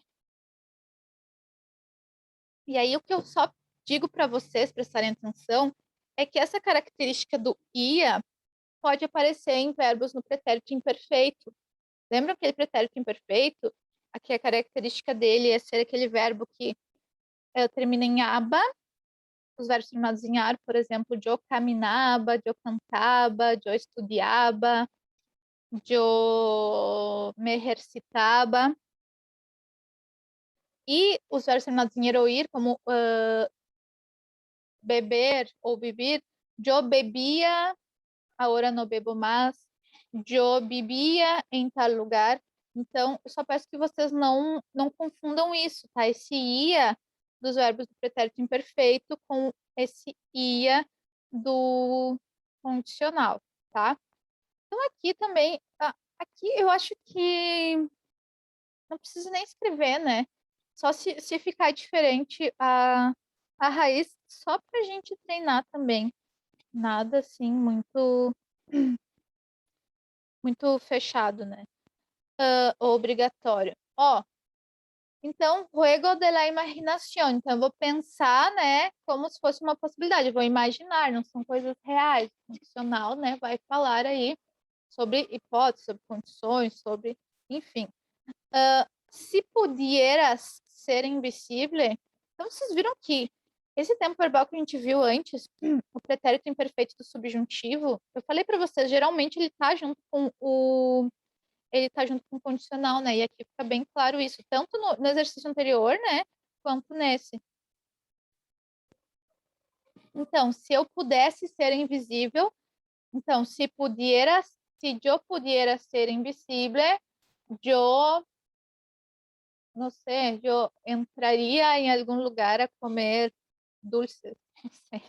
E aí, o que eu só digo para vocês prestarem atenção é que essa característica do ia pode aparecer em verbos no pretérito imperfeito. Lembra aquele pretérito imperfeito? Aqui a característica dele é ser aquele verbo que termina em aba, os verbos terminados em ar, por exemplo, eu caminhava, eu cantava, eu estudava, eu me exercitava. E os verbos terminados em er ou ir, como beber ou beber, eu bebia, agora não bebo mais, eu vivia em tal lugar. Então, eu só peço que vocês não confundam isso, tá? Esse ia dos verbos do pretérito imperfeito com esse ia do condicional, tá? Então, aqui também, aqui eu acho que não preciso nem escrever, né? Só se ficar diferente a raiz, só pra gente treinar também. Nada assim muito fechado, né? Obrigatório. Ó, então, juego de la imaginación. Então, eu vou pensar, né, como se fosse uma possibilidade. Eu vou imaginar, não são coisas reais. O funcional, né, vai falar aí sobre hipóteses, sobre condições, sobre, enfim. Se pudieras ser invisível, então vocês viram que esse tempo verbal que a gente viu antes, o pretérito imperfeito do subjuntivo, eu falei para vocês, geralmente ele tá junto com o condicional, né? E aqui fica bem claro isso, tanto no exercício anterior, né, quanto nesse. Então, se eu pudesse ser invisível, então, se eu pudiera ser invisível, eu não sei, eu entraria em algum lugar a comer dulces. Não sei.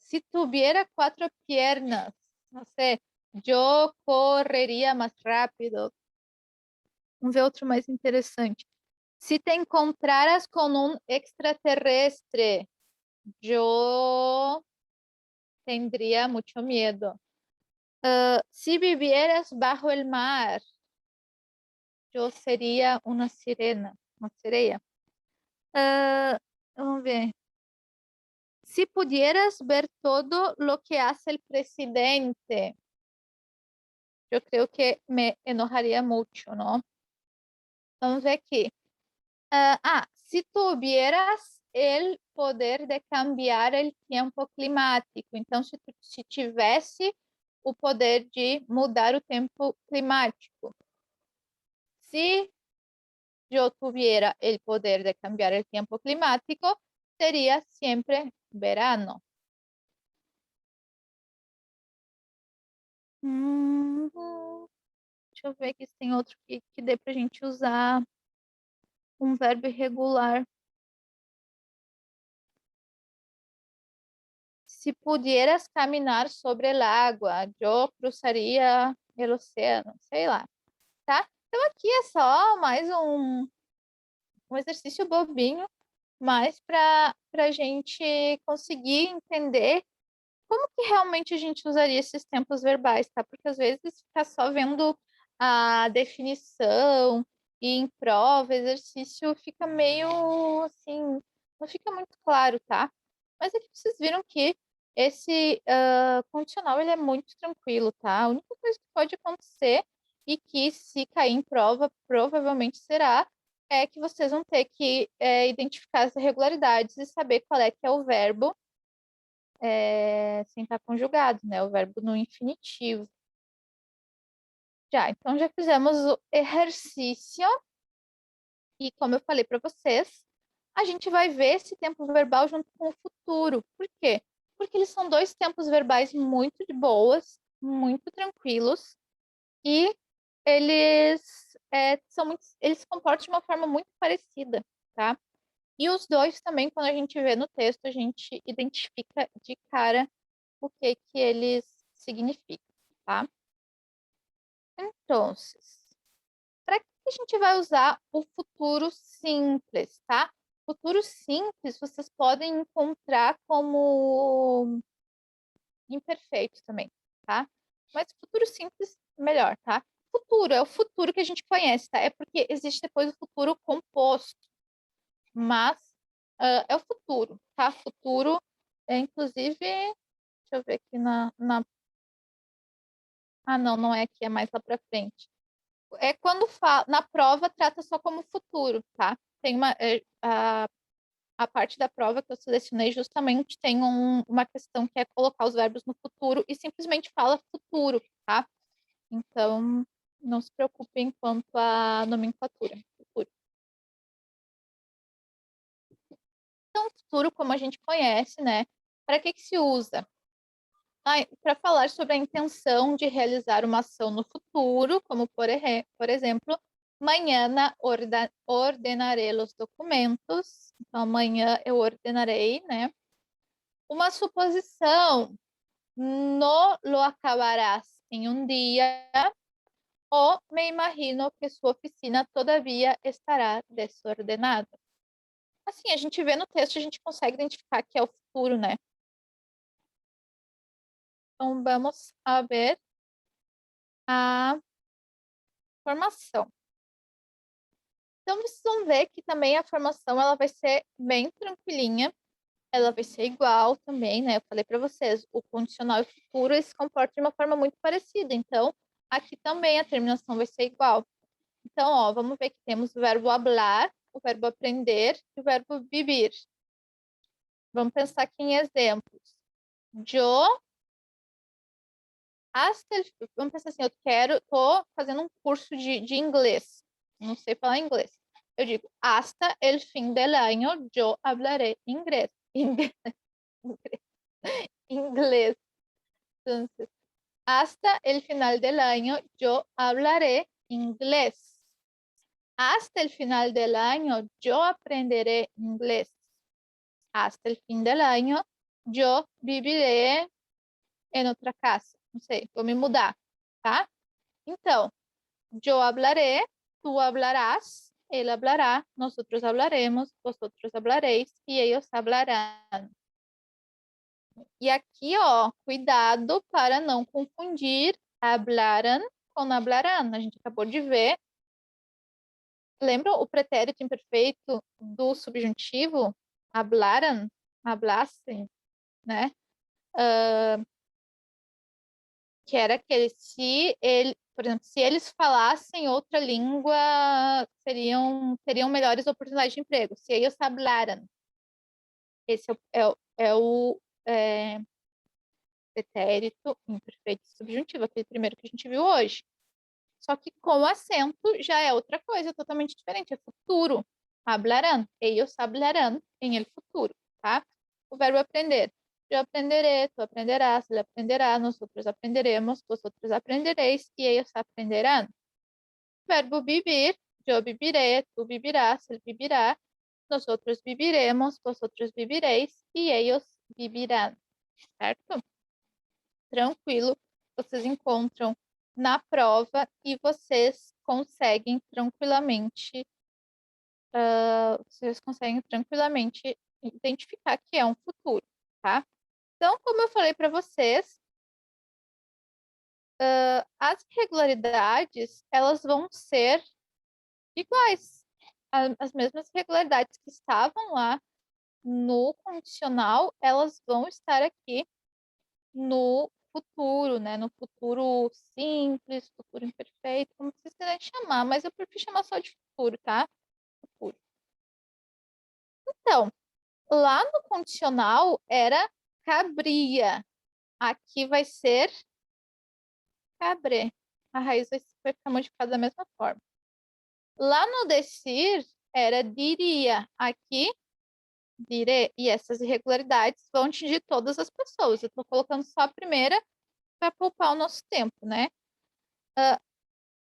si tuviera 4 piernas, no sé, yo correria mais rápido. Vamos ver outro mais interessante. Se te encontraras com um extraterrestre, yo tendría mucho miedo. Si vivieras bajo el mar, yo sería una sirena, uma sereia. Vamos ver. Si pudieras ver todo lo que hace el presidente, yo creo que me enojaría mucho, ¿no? Vamos ver aqui. Si tuvieras el poder de cambiar el tiempo climático. Então, se tivesse o poder de mudar o tempo climático. Se eu tuviera el poder de cambiar el tiempo climático, seria sempre verano. Deixa eu ver aqui se tem outro que dê pra gente usar um verbo irregular. Se pudieras caminar sobre el agua, eu cruzaria el océano, sei lá, tá? Então aqui é só mais um exercício bobinho, mas para a gente conseguir entender como que realmente a gente usaria esses tempos verbais, tá? Porque às vezes ficar só vendo a definição e em prova, exercício fica meio assim, não fica muito claro, tá? Mas aqui vocês viram que esse condicional ele é muito tranquilo, tá? A única coisa que pode acontecer e que se cair em prova, provavelmente será, é que vocês vão ter que identificar as irregularidades e saber qual é que é o verbo sem estar conjugado, né? O verbo no infinitivo. Então já fizemos o exercício e como eu falei para vocês, a gente vai ver esse tempo verbal junto com o futuro. Por quê? Porque eles são dois tempos verbais muito de boas, muito tranquilos e eles eles se comportam de uma forma muito parecida, tá? E os dois também, quando a gente vê no texto, a gente identifica de cara o que eles significam, tá? Então, para que a gente vai usar o futuro simples, tá? Futuro simples vocês podem encontrar como imperfeito também, tá? Mas futuro simples, melhor, tá? Futuro é o futuro que a gente conhece, tá? É porque existe depois o futuro composto, mas é o futuro, tá? Futuro inclusive, deixa eu ver aqui não é aqui, é mais lá para frente. É quando na prova trata só como futuro, tá? Tem a parte da prova que eu selecionei justamente tem uma questão que é colocar os verbos no futuro e simplesmente fala futuro, tá? Então, não se preocupem quanto à nomenclatura. Futuro. Então, futuro, como a gente conhece, né? Para que se usa? Para falar sobre a intenção de realizar uma ação no futuro, como por exemplo, mañana ordenaré os documentos. Então, amanhã eu ordenarei, né? Uma suposição, no lo acabarás em um dia, ou me imagino que sua oficina todavia estará desordenada. Assim, a gente vê no texto, a gente consegue identificar que é o futuro, né? Então, vamos a ver a formação. Então, vocês vão ver que também a formação ela vai ser bem tranquilinha, ela vai ser igual também, né? Eu falei para vocês, o condicional e o futuro se comportam de uma forma muito parecida. Então, aqui também a terminação vai ser igual. Então, ó, vamos ver que temos o verbo hablar, o verbo aprender e o verbo vivir. Vamos pensar aqui em exemplos. Vamos pensar assim, tô fazendo um curso de inglês. Não sei falar inglês. Eu digo, hasta el fin del año yo hablaré inglés. Inglés. Entonces, hasta el final del año yo hablaré inglés. Hasta el final del año yo aprenderé inglés. Hasta el fin del año yo viviré em outra casa. Não sei, vou me mudar, tá? Então, yo hablaré, tú hablarás, él hablará, nosotros hablaremos, vosotros hablaréis e ellos hablarán. E aqui, ó, cuidado para não confundir hablaran com hablarán. A gente acabou de ver. Lembra o pretérito imperfeito do subjuntivo? Hablaran, hablassem, né? Que era aquele, se ele, por exemplo, se eles falassem outra língua, teriam melhores oportunidades de emprego. Se eles hablaran. Esse é o pretérito imperfeito subjuntivo, aquele primeiro que a gente viu hoje. Só que com acento já é outra coisa, totalmente diferente, é futuro. Hablarán, ellos hablarán em el futuro, tá? O verbo aprender. Eu aprenderé, tu aprenderás, ele aprenderá, nosotros aprenderemos, vosotros aprenderéis e ellos aprenderán. Verbo vivir, eu viviré, tu vivirás, ele vivirá, nosotros viviremos, vosotros viviréis e ellos vivirán, certo? Tranquilo, vocês encontram na prova e vocês conseguem tranquilamente identificar que é um futuro, tá? Então, como eu falei para vocês, as irregularidades, elas vão ser iguais. As mesmas irregularidades que estavam lá no condicional, elas vão estar aqui no futuro, né? No futuro simples, futuro imperfeito, como vocês quiserem chamar, mas eu prefiro chamar só de futuro, tá? Futuro. Então, lá no condicional era cabria. Aqui vai ser cabre. A raiz vai ficar modificada da mesma forma. Lá no decir era diria. Aqui, direi. E essas irregularidades vão atingir todas as pessoas. Eu estou colocando só a primeira para poupar o nosso tempo, né?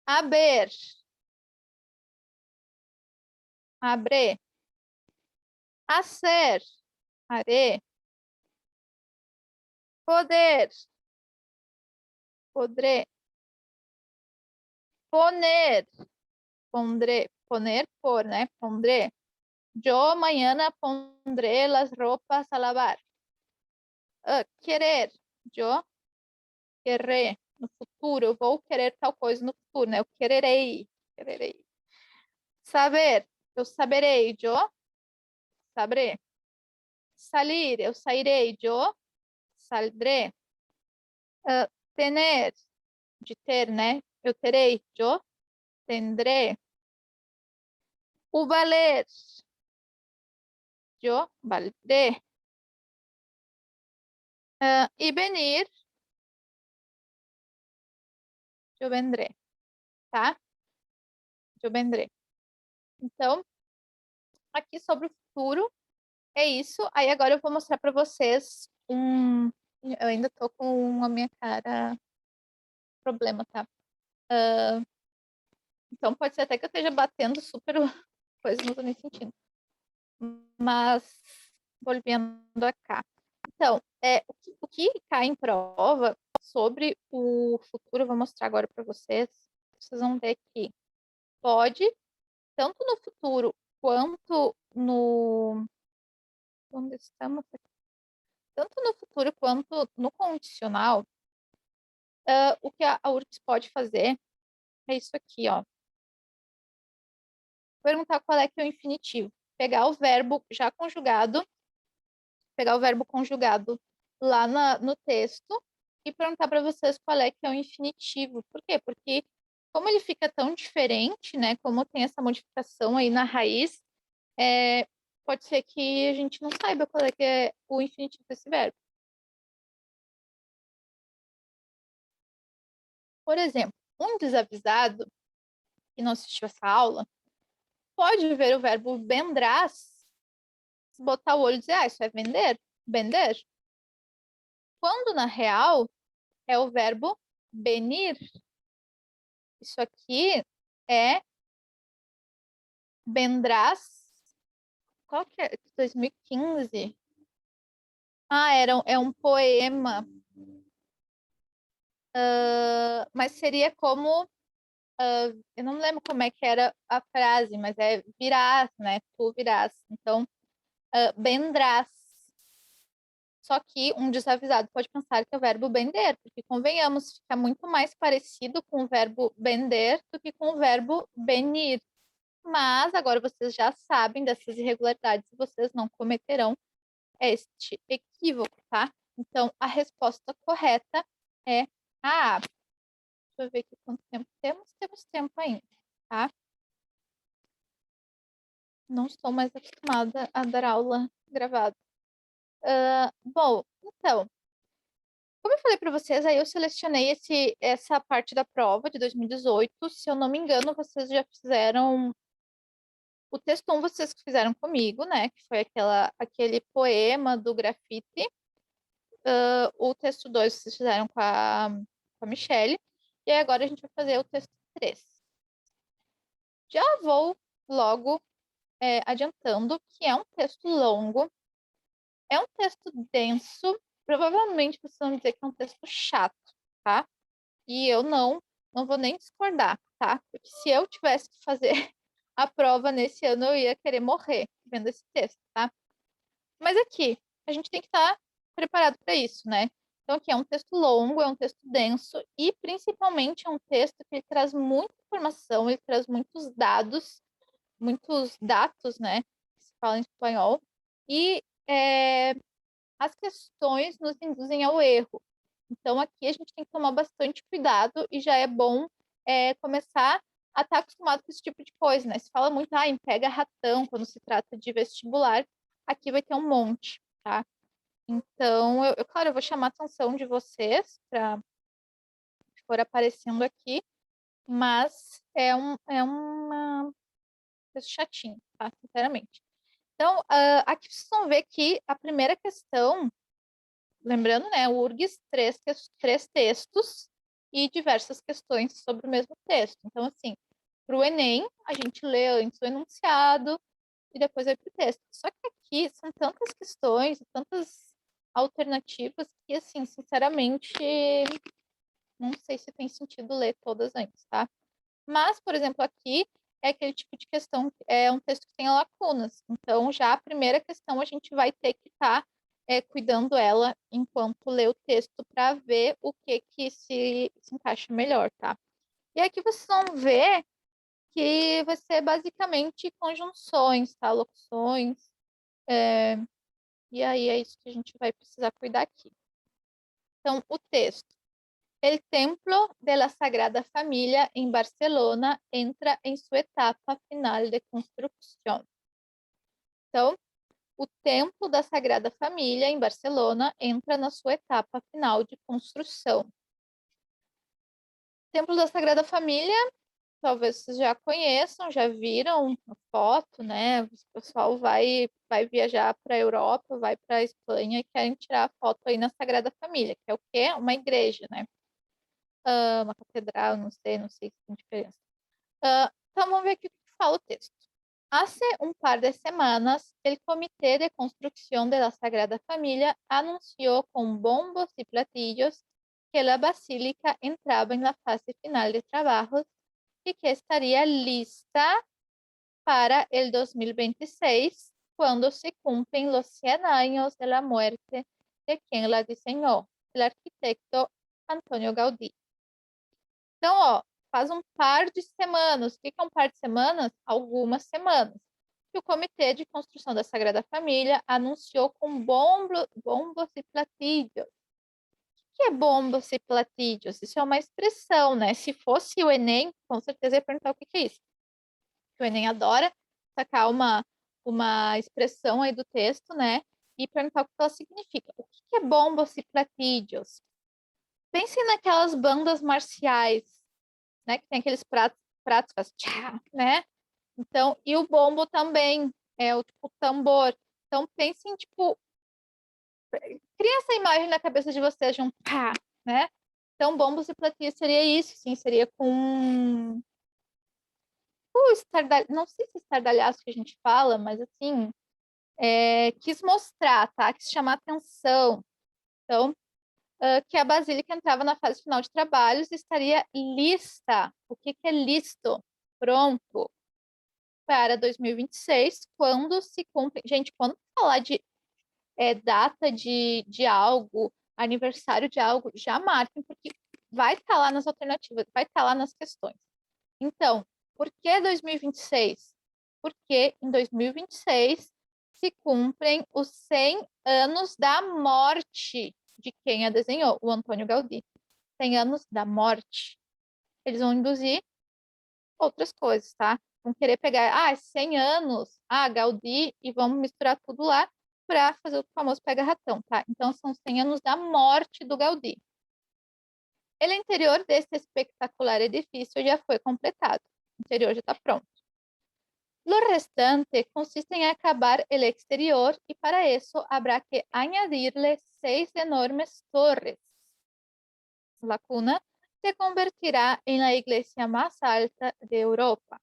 Haber. Abre. Hacer. Haré. Poder. Podré. Poner. Pondré. Poner por, né? Pondré. Yo mañana pondré las ropas a lavar. Querer. Yo querré. No futuro, eu vou querer tal coisa no futuro, né? Eu quererei. Quererei. Saber. Eu saberei. Eu saberei. Salir. Eu sairei. Eu saldré. Tener. De ter, né? Eu terei. Eu tendré. O valer. Eu valdré. E venir. Eu vendré. Tá? Eu vendré. Então, aqui sobre o futuro, é isso. Aí agora eu vou mostrar para vocês um. Eu ainda tô com a minha cara problema, tá? Então pode ser até que eu esteja batendo super coisa, não tô nem sentindo. Mas voltando a cá. Então, o que cai em prova sobre o futuro, eu vou mostrar agora para vocês. Vocês vão ver que pode, tanto no futuro quanto no. Onde estamos aqui? Tanto no futuro quanto no condicional, o que a URGS pode fazer é isso aqui, ó. Perguntar qual é que é o infinitivo. Pegar o verbo já conjugado, pegar o verbo conjugado lá no texto e perguntar para vocês qual é que é o infinitivo. Por quê? Porque como ele fica tão diferente, né? Como tem essa modificação aí na raiz, pode ser que a gente não saiba qual é que é o infinitivo desse verbo. Por exemplo, um desavisado que não assistiu essa aula pode ver o verbo vendrás, botar o olho e dizer, isso é vender, vender. Quando, na real, é o verbo venir. Isso aqui é vendrás. Qual que é? 2015. É um poema. Mas seria como... eu não lembro como é que era a frase, mas é virás, né? Tu virás. Então, vendrás. Só que um desavisado pode pensar que é o verbo vender, porque convenhamos, fica muito mais parecido com o verbo vender do que com o verbo venir. Mas agora vocês já sabem dessas irregularidades e vocês não cometerão este equívoco, tá? Então, a resposta correta é a A. Deixa eu ver aqui quanto tempo temos. Temos tempo ainda, tá? Não estou mais acostumada a dar aula gravada. Bom, então, como eu falei para vocês, aí eu selecionei essa parte da prova de 2018. Se eu não me engano, vocês já fizeram o texto 1, vocês que fizeram comigo, né? Que foi aquele poema do grafite. O texto 2 vocês fizeram com a Michelle. E aí agora a gente vai fazer o texto 3. Já vou logo adiantando que é um texto longo, é um texto denso. Provavelmente vocês vão dizer que é um texto chato, tá? E eu não vou nem discordar, tá? Porque se eu tivesse que fazer a prova nesse ano, eu ia querer morrer vendo esse texto, tá? Mas aqui, a gente tem que estar preparado para isso, né? Então, aqui é um texto longo, é um texto denso e, principalmente, é um texto que ele traz muita informação, ele traz muitos dados, muitos dados, né? Que se fala em espanhol. E as questões nos induzem ao erro. Então, aqui a gente tem que tomar bastante cuidado e já é bom começar a estar acostumado com esse tipo de coisa, né? Se fala muito em pega ratão quando se trata de vestibular, aqui vai ter um monte, tá? Então, claro, eu vou chamar a atenção de vocês para for aparecendo aqui, mas uma coisa chatinho, tá? Sinceramente. Então, aqui vocês vão ver que a primeira questão, lembrando, né, o URGS, três textos e diversas questões sobre o mesmo texto. Então, assim, para o Enem, a gente lê antes o enunciado e depois vai para o texto. Só que aqui são tantas questões, tantas alternativas que, assim, sinceramente, não sei se tem sentido ler todas antes, tá? Mas, por exemplo, aqui é aquele tipo de questão, é um texto que tem lacunas. Então, já a primeira questão a gente vai ter que estar cuidando ela enquanto lê o texto para ver o que se encaixa melhor, tá? E aqui vocês vão ver que vai ser basicamente conjunções, tá? Locuções. E aí é isso que a gente vai precisar cuidar aqui. Então, o texto. El Templo de la Sagrada Familia en Barcelona entra en su etapa final de construcción. Então, o Templo da Sagrada Família em Barcelona entra na sua etapa final de construção. O Templo da Sagrada Família, talvez vocês já conheçam, já viram a foto, né? O pessoal vai viajar para a Europa, vai para a Espanha e querem tirar a foto aí na Sagrada Família, que é o quê? Uma igreja, né? Uma catedral, não sei se tem diferença. Então, vamos ver aqui o que fala o texto. Hace un par de semanas, el Comité de Construcción de la Sagrada Familia anunció con bombos y platillos que la basílica entraba en la fase final de trabajos y que estaría lista para el 2026, cuando se cumplen los 100 años de la muerte de quien la diseñó, el arquitecto Antônio Gaudí. Então, ó, faz um par de semanas. O que é um par de semanas? Algumas semanas. Que o Comitê de Construção da Sagrada Família anunciou com bombos e platillos. O que é bombos e platillos? Isso é uma expressão, né? Se fosse o Enem, com certeza ia perguntar o que é isso. O Enem adora sacar uma expressão aí do texto, né? E perguntar o que ela significa. O que é bombos e platillos? Pensem naquelas bandas marciais, né? Que tem aqueles pratos faz tchá, né? Então, e o bombo também é o tipo tambor. Então, pensem, tipo, cria essa imagem na cabeça de vocês de um pá, né? Então, bombos e platilhos seria isso, sim, seria com o estardalhaço, não sei se é estardalhaço que a gente fala, mas assim, quis mostrar, tá? Quis chamar atenção. Então, que a Basílica entrava na fase final de trabalhos e estaria lista. O que é listo? Pronto. Para 2026, quando se cumpre... Gente, quando falar de data de algo, aniversário de algo, já marquem, porque vai estar lá nas alternativas, vai estar lá nas questões. Então, por que 2026? Porque em 2026 se cumprem os 100 anos da morte de quem a desenhou, o Antônio Gaudí. 100 anos da morte. Eles vão induzir outras coisas, tá? Vão querer pegar, 100 anos, Gaudí, e vamos misturar tudo lá para fazer o famoso pega-ratão, tá? Então, são 100 anos da morte do Gaudí. O interior desse espectacular edifício já foi completado. O interior já está pronto. Lo restante consiste en acabar el exterior y para eso habrá que añadirle 6 enormes torres. La cuna se convertirá en la iglesia más alta de Europa.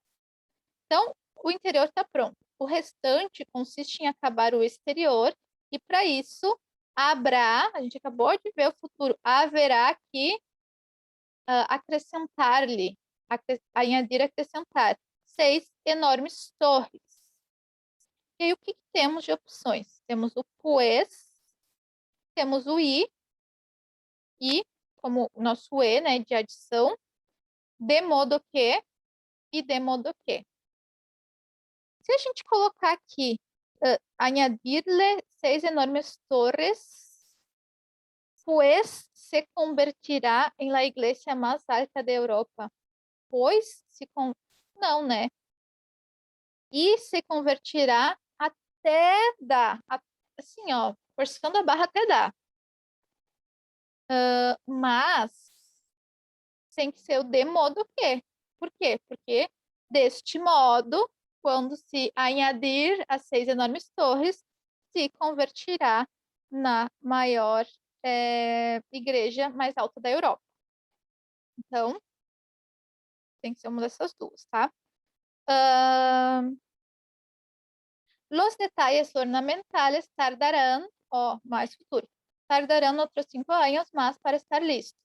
Então, o interior está pronto. O restante consiste em acabar o exterior e para isso haverá, a gente acabou de ver o futuro, haverá que acrescentar-lhe, añadir, acrescentar 6 enormes torres. E aí, o que temos de opções? Temos o pues, temos o e como o nosso e, né, de adição, de modo que e de modo que. Se a gente colocar aqui, añadirle 6 enormes torres, pues se convertirá em la iglesia más alta de Europa. Pois não, né? E se convertirá até dar, assim, ó, forçando a barra até dar. Mas tem que ser o de modo que. Por quê? Porque deste modo, quando se añadir as 6 enormes torres, se convertirá na maior igreja mais alta da Europa. Então, tem que ser uma dessas duas, tá? Los detalles ornamentales tardarán, mais futuro, tardarán otros 5 años más para estar listos.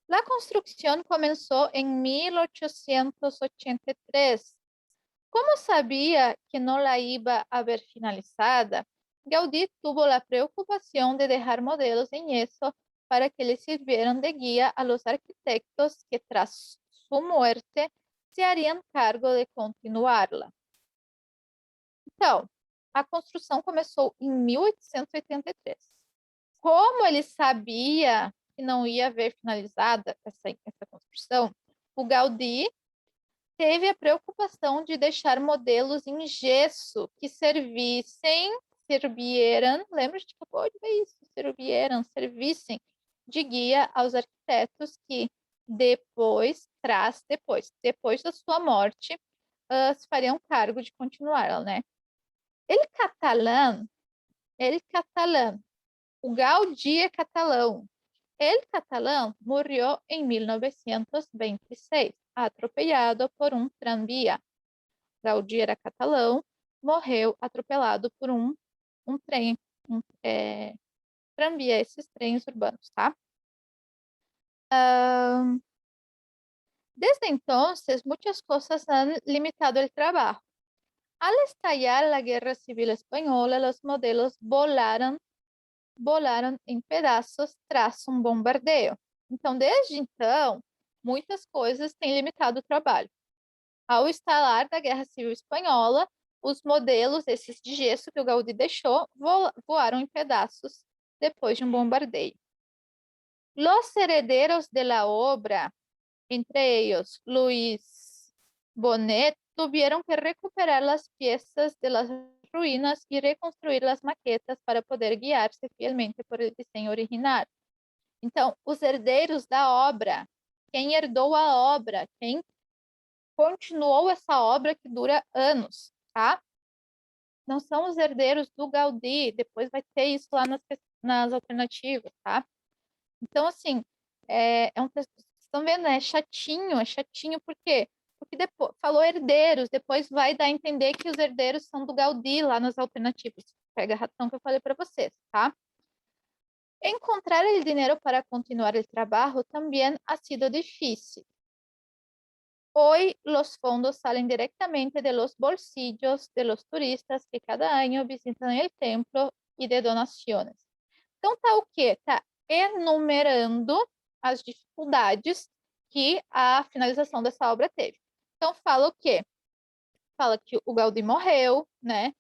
La construcción comenzó en 1883. Como sabía que no la iba a ver finalizada, Gaudí tuvo la preocupación de dejar modelos en yeso para que le sirvieran de guía a los arquitectos que tras su muerte se harían cargo de continuarla. Então, a construção começou em 1883. Como ele sabia que não ia ver finalizada essa construção, o Gaudí teve a preocupação de deixar modelos em gesso que servissem, lembra, a gente acabou de ver isso, servissem de guia aos arquitetos que depois da sua morte, se fariam cargo de continuá-la, né? El catalán, o Gaudí é catalão. El catalán murió en 1926, atropellado por um tranvía. Gaudí era catalão, morreu atropelado por um trem, tranvía, esses trens urbanos, tá? Desde entonces, muchas cosas han limitado el trabajo. Al estallar la Guerra Civil Española, los modelos volaram em pedaços tras um bombardeio. Então, desde então, muitas coisas têm limitado o trabalho. Ao estalar da Guerra Civil Espanhola, os modelos, esses de gesso que o Gaudí deixou, voaram em pedaços depois de um bombardeio. Los herederos de la obra, entre ellos Luis Bonet, tuvieron que recuperar las piezas de las ruínas y reconstruir las maquetas para poder guiar-se fielmente por el diseño original. Então, os herdeiros da obra, quem herdou a obra, quem continuou essa obra que dura anos, tá? Não são os herdeiros do Gaudí, depois vai ter isso lá nas alternativas, tá? Então, assim, vocês estão vendo, é chatinho por quê? porque depois falou herdeiros, depois vai dar a entender que os herdeiros são do Gaudí lá nas alternativas. Pega a razão que eu falei para vocês, tá? Encontrar el dinero para continuar el trabajo también ha sido difícil. Hoy los fondos salen directamente de los bolsillos de los turistas que cada año visitan el templo y de donaciones. Então tá o quê? Tá enumerando as dificuldades que a finalização dessa obra teve. Então fala o quê? Fala que o Gaudí morreu, né?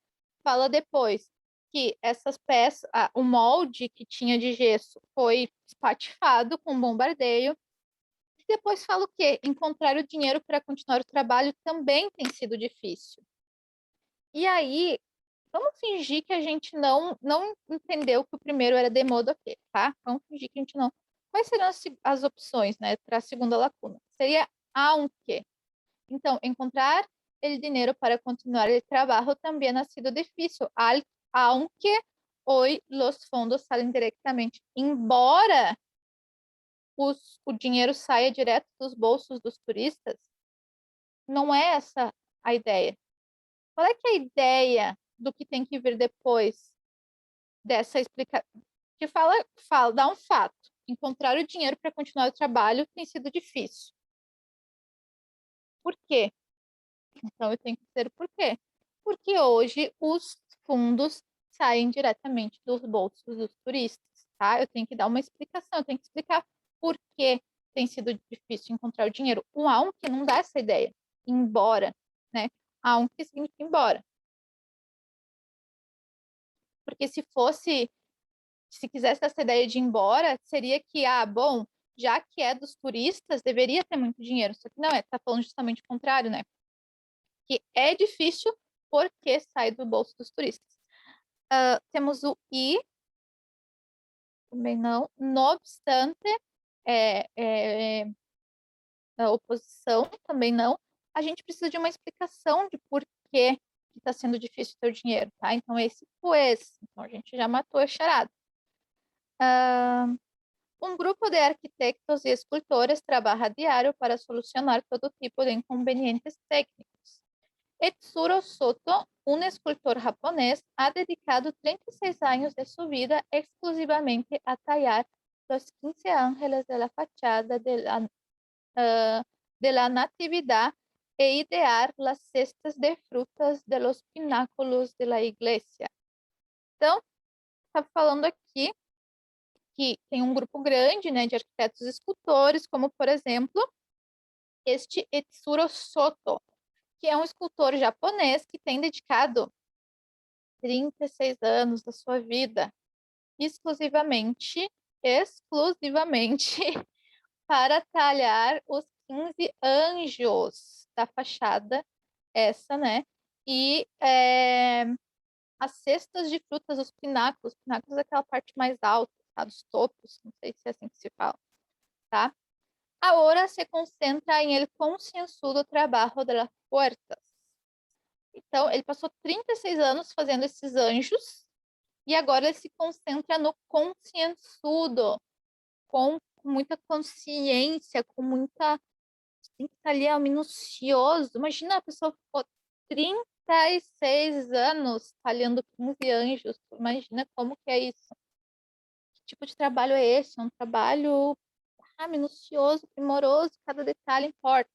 Fala depois que essas peças, o molde que tinha de gesso foi espatifado com um bombardeio. E depois fala o quê? Encontrar o dinheiro para continuar o trabalho também tem sido difícil. E aí, vamos fingir que a gente não entendeu que o primeiro era de modo ok, tá? Vamos fingir que a gente não. Quais seriam as opções, né, para a segunda lacuna? Seria aunque. Então, encontrar el dinero para continuar el trabajo también ha sido difícil, aunque hoy los fondos salen directamente. Embora o dinheiro saia direto dos bolsos dos turistas, não é essa a ideia. Qual é que é a ideia do que tem que vir depois dessa explicação? Que dá um fato. Encontrar o dinheiro para continuar o trabalho tem sido difícil. Por quê? Então, eu tenho que dizer o porquê. Porque hoje os fundos saem diretamente dos bolsos dos turistas, tá? Eu tenho que dar uma explicação, eu tenho que explicar por que tem sido difícil encontrar o dinheiro. O aunque não dá essa ideia. Embora, né? Aunque significa embora. Porque se quisesse essa ideia de ir embora, seria que, bom, já que é dos turistas, deveria ter muito dinheiro. Só que não, tá falando justamente o contrário, né? Que é difícil porque sai do bolso dos turistas. Temos o I, também não. No obstante, a oposição, também não. A gente precisa de uma explicação de por que está sendo difícil ter o dinheiro, tá? Então, esse pues. Então, a gente já matou a charada. Um grupo de arquitectos e escultores trabalha a diário para solucionar todo tipo de inconvenientes técnicos. Etsuro Soto, um escultor japonês, ha dedicado 36 anos de sua vida exclusivamente a tallar os 15 ángeles de la fachada de la Natividad e idear las cestas de frutas de los pináculos de la iglesia. Então, está falando aqui que tem um grupo grande, né, de arquitetos e escultores, como, por exemplo, este Etsuro Soto, que é um escultor japonês que tem dedicado 36 anos da sua vida exclusivamente para talhar os 15 anjos da fachada, essa, né? E as cestas de frutas, os pináculos é aquela parte mais alta, tá? Dos topos, não sei se é assim que se fala, tá? Agora se concentra em el concienzudo trabalho de las puertas. Então, ele passou 36 anos fazendo esses anjos e agora ele se concentra no concienzudo, com muita consciência, com muita... Tem que estar ali, minucioso. Imagina, a pessoa ficou 36 anos talhando 15 anjos. Imagina como que é isso. Que tipo de trabalho é esse? É um trabalho minucioso, primoroso, cada detalhe importa.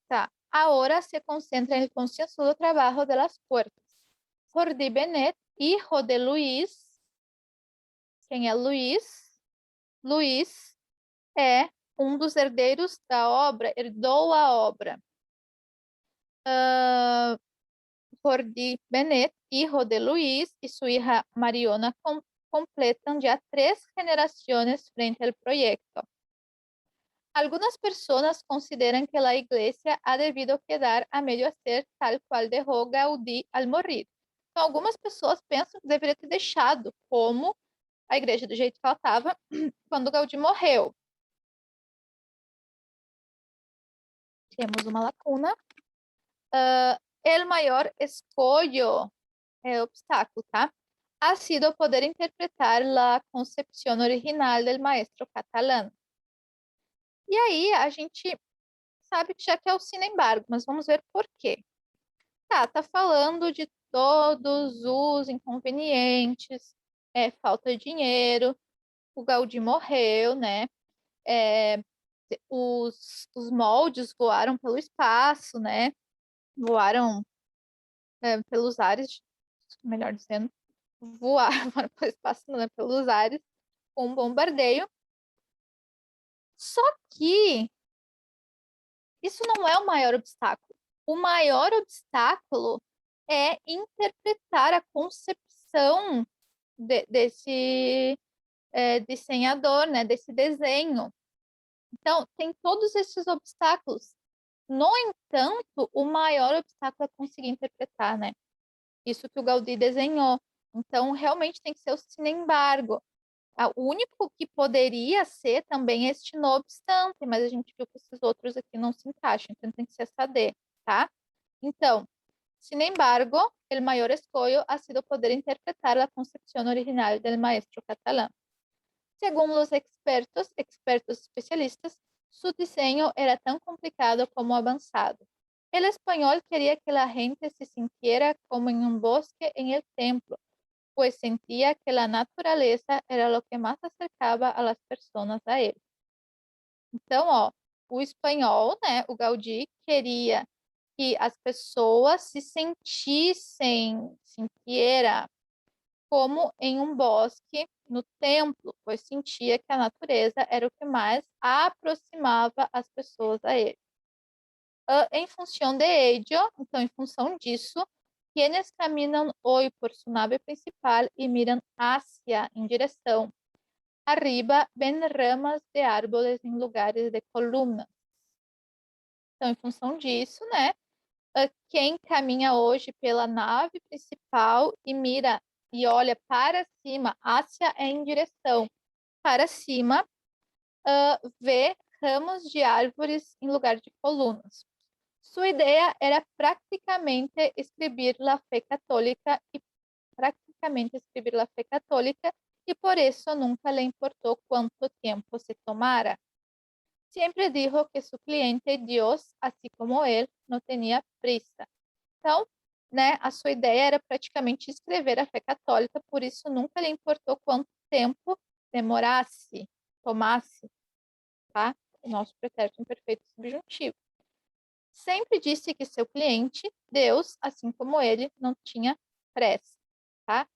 Tá. Agora se concentra no concienzudo trabalho de las puertas. Jordi Benet, hijo de Luis. Quem é Luis? Luis é um dos herdeiros da obra, herdou a obra. Jordi Benet, hijo de Luis, y su hija Mariona completan ya 3 generaciones frente al proyecto. Algunas personas consideran que la iglesia ha debido quedar a medio hacer tal cual dejó Gaudí al morir. Então, algumas pessoas pensam que deveria ter deixado como a igreja do jeito que ela estava quando Gaudí morreu. Temos uma lacuna. El maior escollo, obstáculo, tá? Ha sido poder interpretar la concepción original del maestro catalán. E aí a gente sabe que já quer o sine-embargo, mas vamos ver por quê. Tá falando de todos os inconvenientes, falta de dinheiro, o Gaudí morreu, né? É, os moldes voaram pelo espaço, né? Voaram pelos ares, melhor dizendo, voaram pelo espaço, não, né? Pelos ares, com um bombardeio. Só que isso não é o maior obstáculo. O maior obstáculo é interpretar a concepção desse desenhador, né? Desse desenho. Então, tem todos esses obstáculos. No entanto, o maior obstáculo é conseguir interpretar, né? Isso que o Gaudí desenhou. Então, realmente tem que ser o sine-embargo. O único que poderia ser também este no obstante, mas a gente viu que esses outros aqui não se encaixam, então tem que ser essa D, tá? Então, sin embargo, el mayor escollo ha sido poder interpretar la concepción original del maestro catalán. Según los expertos especialistas, su diseño era tan complicado como avanzado. El español quería que la gente se sintiera como en un bosque en el templo, pues sentía que la naturaleza era lo que más acercaba a las personas a ele. Então, ó, o espanhol, né, o Gaudí, queria que as pessoas se sentissem, sintiera, como em um bosque no templo, pois sentia que a natureza era o que mais aproximava as pessoas a ele. Em função de ello, então, em função disso, quienes caminam hoje por su nave principal e miram hacia, em direção arriba, ven ramas de árboles em lugares de columnas. Então, em função disso, né, quem caminha hoje pela nave principal e mira e olha para cima, hacia é em direção para cima, vê ramos de árvores em lugar de colunas. Sua ideia era prácticamente escrever a fé católica e por isso nunca lhe importou quanto tempo se tomara. Sempre dijo que su cliente, Deus, assim como ele, não tinha prisa. Então, né, a sua ideia era praticamente escrever a fé católica, por isso nunca lhe importou quanto tempo demorasse, tomasse, tá? O nosso pretérito imperfeito subjuntivo. Sempre disse que seu cliente, Deus, assim como ele, não tinha pressa, tá?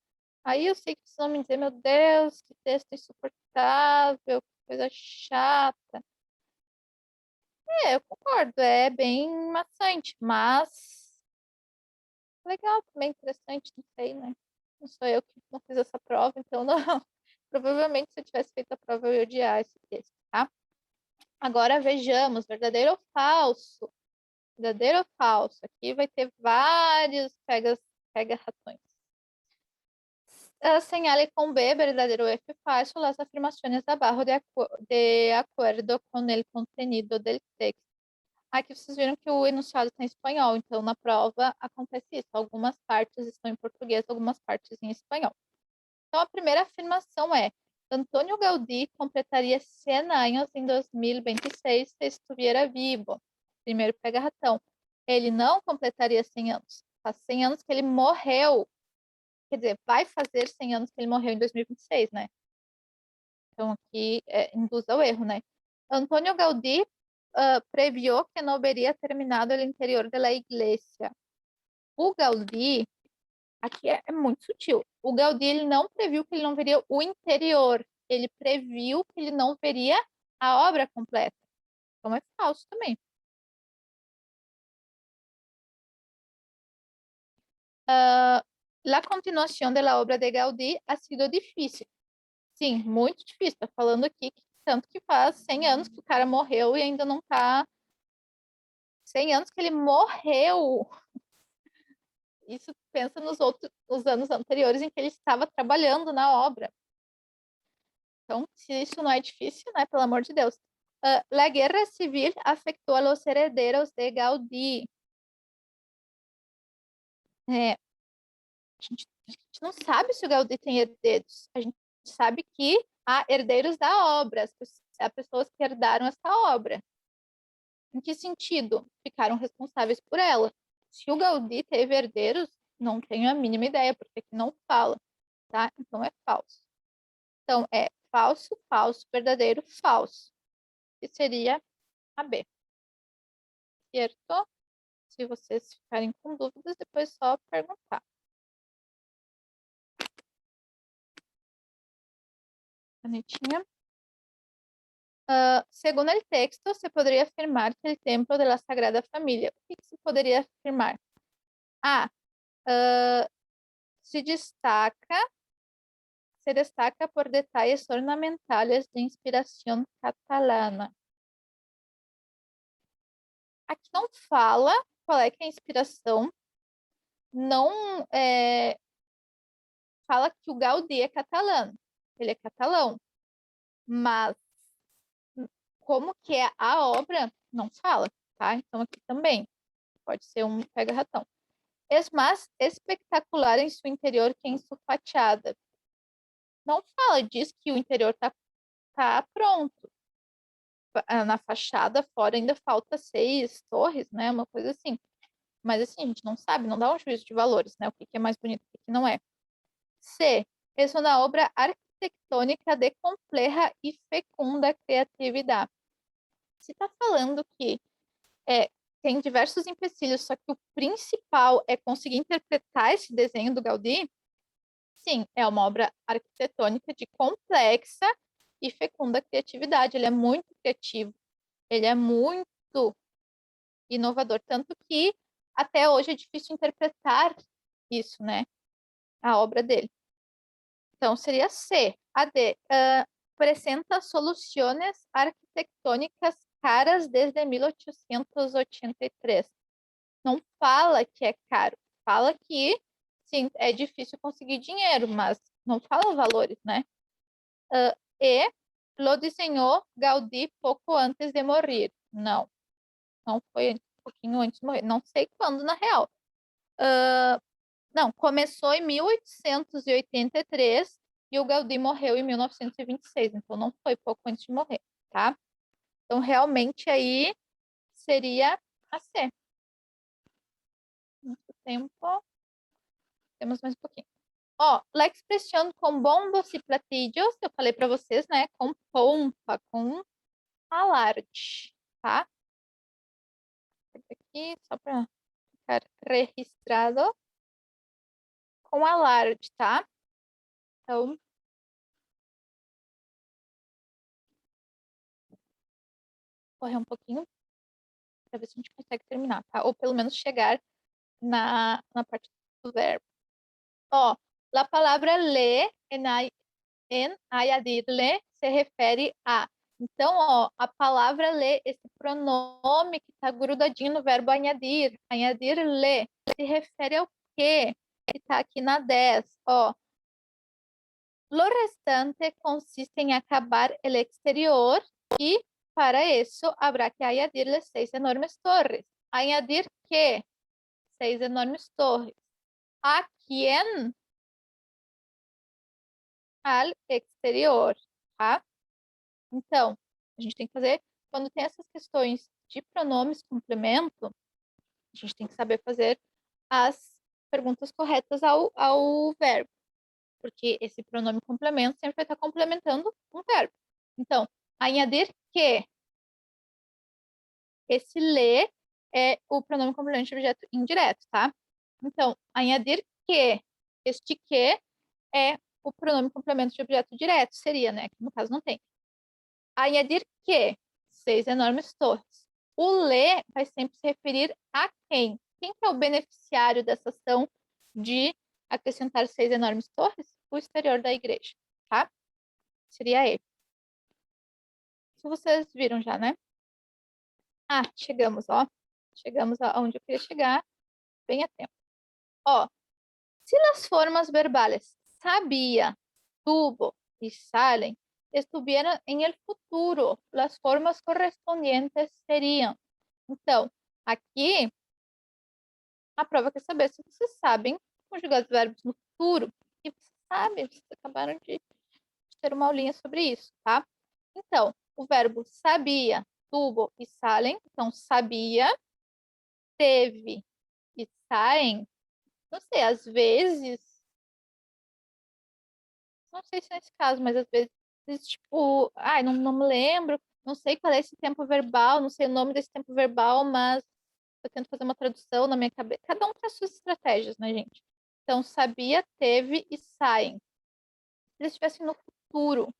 Aí eu sei que vocês vão me dizer, meu Deus, que texto insuportável, que coisa chata. Eu concordo, é bem maçante, mas legal também, interessante, não sei, né? Não sou eu que não fiz essa prova, então não. Provavelmente se eu tivesse feito a prova eu ia odiar esse texto, tá? Agora vejamos, verdadeiro ou falso? Verdadeiro ou falso? Aqui vai ter vários pega-ratões. Señale con B, verdadero o F falso, las afirmaciones abajo de acuerdo con el contenido del texto. Aqui vocês viram que o enunciado está em espanhol, então na prova acontece isso. Algumas partes estão em português, algumas partes em espanhol. Então a primeira afirmação é: Antônio Gaudí completaria 100 anos em 2026 se estuviera vivo. Primeiro pega ratão. Ele não completaria 100 anos. Faz 100 anos que ele morreu. Quer dizer, vai fazer 100 anos que ele morreu em 2026, né? Então aqui induz ao erro, né? Antônio Gaudí previó que no vería terminado el interior de la iglesia. O Gaudí, aqui é muito sutil. O Gaudí ele não previu que ele não veria o interior. Ele previu que ele não veria a obra completa. Então é falso também. La continuación de la obra de Gaudí ha sido difícil. Sim, muito difícil. Tá falando aqui que tanto que faz 100 anos que o cara morreu e ainda não tá 100 anos que ele morreu. Isso pensa nos anos anteriores em que ele estava trabalhando na obra. Então, se isso não é difícil, né? Pelo amor de Deus. La guerra civil afectou a los herederos de Gaudí. A gente não sabe se o Gaudí tem herdeiros. A gente sabe que há herdeiros da obra. a pessoas que herdaram essa obra. Em que sentido? Ficaram responsáveis por ela. Se o Gaudí teve herdeiros, não tenho a mínima ideia, porque aqui não fala, tá? Então é falso. Então é falso, falso, verdadeiro, falso. Que seria a B. Certo? Se vocês ficarem com dúvidas, depois é só perguntar. Canetinha. Segundo o texto, se poderia afirmar que o templo da Sagrada Família. O que se poderia afirmar? Se destaca por detalhes ornamentales de inspiração catalana. Aqui não fala qual é que é a inspiração, não fala que o Gaudí é catalão, ele é catalão, mas como que é a obra, não fala, tá? Então aqui também pode ser um pega-ratão. É mais espetacular em seu interior que em sua fachada. Não fala, diz que o interior tá pronto. Na fachada fora ainda falta 6 torres, né? Uma coisa assim. Mas assim, a gente não sabe, não dá um juízo de valores, né? O que é mais bonito e o que não é. C. É uma obra arquitetônica de complexa e fecunda criatividade. Se está falando que tem diversos empecilhos, só que o principal é conseguir interpretar esse desenho do Gaudí, sim, é uma obra arquitetônica de complexa e fecunda criatividade. Ele é muito criativo, ele é muito inovador, tanto que até hoje é difícil interpretar isso, né? A obra dele. Então, seria C. A D. Apresenta soluções arquitetônicas caras desde 1883. Não fala que é caro, fala que, sim, é difícil conseguir dinheiro, mas não fala valores, né? E lo desenhou Gaudí pouco antes de morrer. Não, não foi um pouquinho antes de morrer. Não sei quando, na real. Não, começou em 1883 e o Gaudí morreu em 1926, então não foi pouco antes de morrer, tá? Então, realmente, aí seria a C. Muito tempo. Temos mais um pouquinho. Ó, la expressão com bombos e platillos, eu falei para vocês, né? Com pompa, com alarde, tá? Aqui, só para ficar registrado. Com alarde, tá? Então, correr um pouquinho para ver se a gente consegue terminar, tá? Ou pelo menos chegar na parte do verbo. Ó, a palavra le en añadirle se refere a. Então, ó, a palavra le, esse pronome que está grudadinho no verbo añadir, añadir-le, se refere ao quê? Que está aqui na 10, ó. Lo restante consiste em acabar el exterior e, para isso, habrá que añadirle 6 enormes torres. Añadir quê? 6 enormes torres. A quem? Al exterior, tá? Então, a gente tem que fazer, quando tem essas questões de pronomes complemento, a gente tem que saber fazer as perguntas corretas ao verbo, porque esse pronome complemento sempre vai estar complementando um verbo. Então, añadir que. Esse le é o pronome complemento de objeto indireto, tá? Então, añadir que. Este que é o pronome complemento de objeto direto, seria, né? Que no caso não tem. Añadir que 6 enormes torres. O le vai sempre se referir a quem? Quem que é o beneficiário dessa ação de acrescentar 6 enormes torres? O exterior da igreja, tá? Seria ele. Isso vocês viram já, né? Chegamos, ó. Chegamos aonde eu queria chegar. Bem a tempo. Ó, se as formas verbales sabia, tuvo e salen estuvieran en el futuro, las formas correspondientes seriam. Então, aqui, a prova quer saber se vocês sabem conjugar os verbos no futuro. E vocês sabem, vocês acabaram de ter uma aulinha sobre isso, tá? Então, o verbo sabia, tuvo e salen. Então, sabia, teve e saem. Não sei, às vezes, não sei se é nesse caso, mas às vezes, tipo, ai, não me lembro, não sei qual é esse tempo verbal, não sei o nome desse tempo verbal, mas eu tento fazer uma tradução na minha cabeça. Cada um tem as suas estratégias, né, gente? Então, sabia, teve e saem. Se eles estivessem no futuro,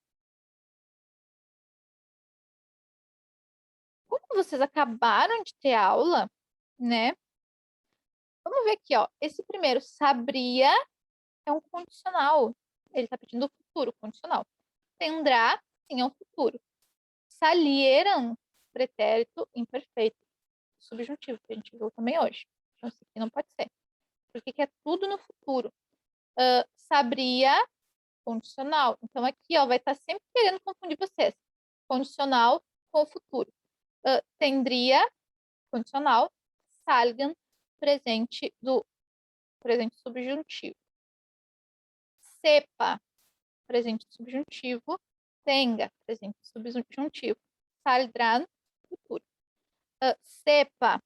como vocês acabaram de ter aula, né? Vamos ver aqui, ó. Esse primeiro, sabria, é um condicional. Ele está pedindo o futuro, condicional. Tendrá, sim, é um futuro. Salieram, pretérito imperfeito. Subjuntivo, que a gente viu também hoje. Então, isso aqui não pode ser. Porque que é tudo no futuro. Sabria, condicional. Então, aqui, ó, vai estar sempre querendo confundir vocês. Condicional com o futuro. Tendria, condicional. Salgan, presente subjuntivo. Sepa, presente subjuntivo. Tenga, presente subjuntivo. Saldrán, futuro. Sepa,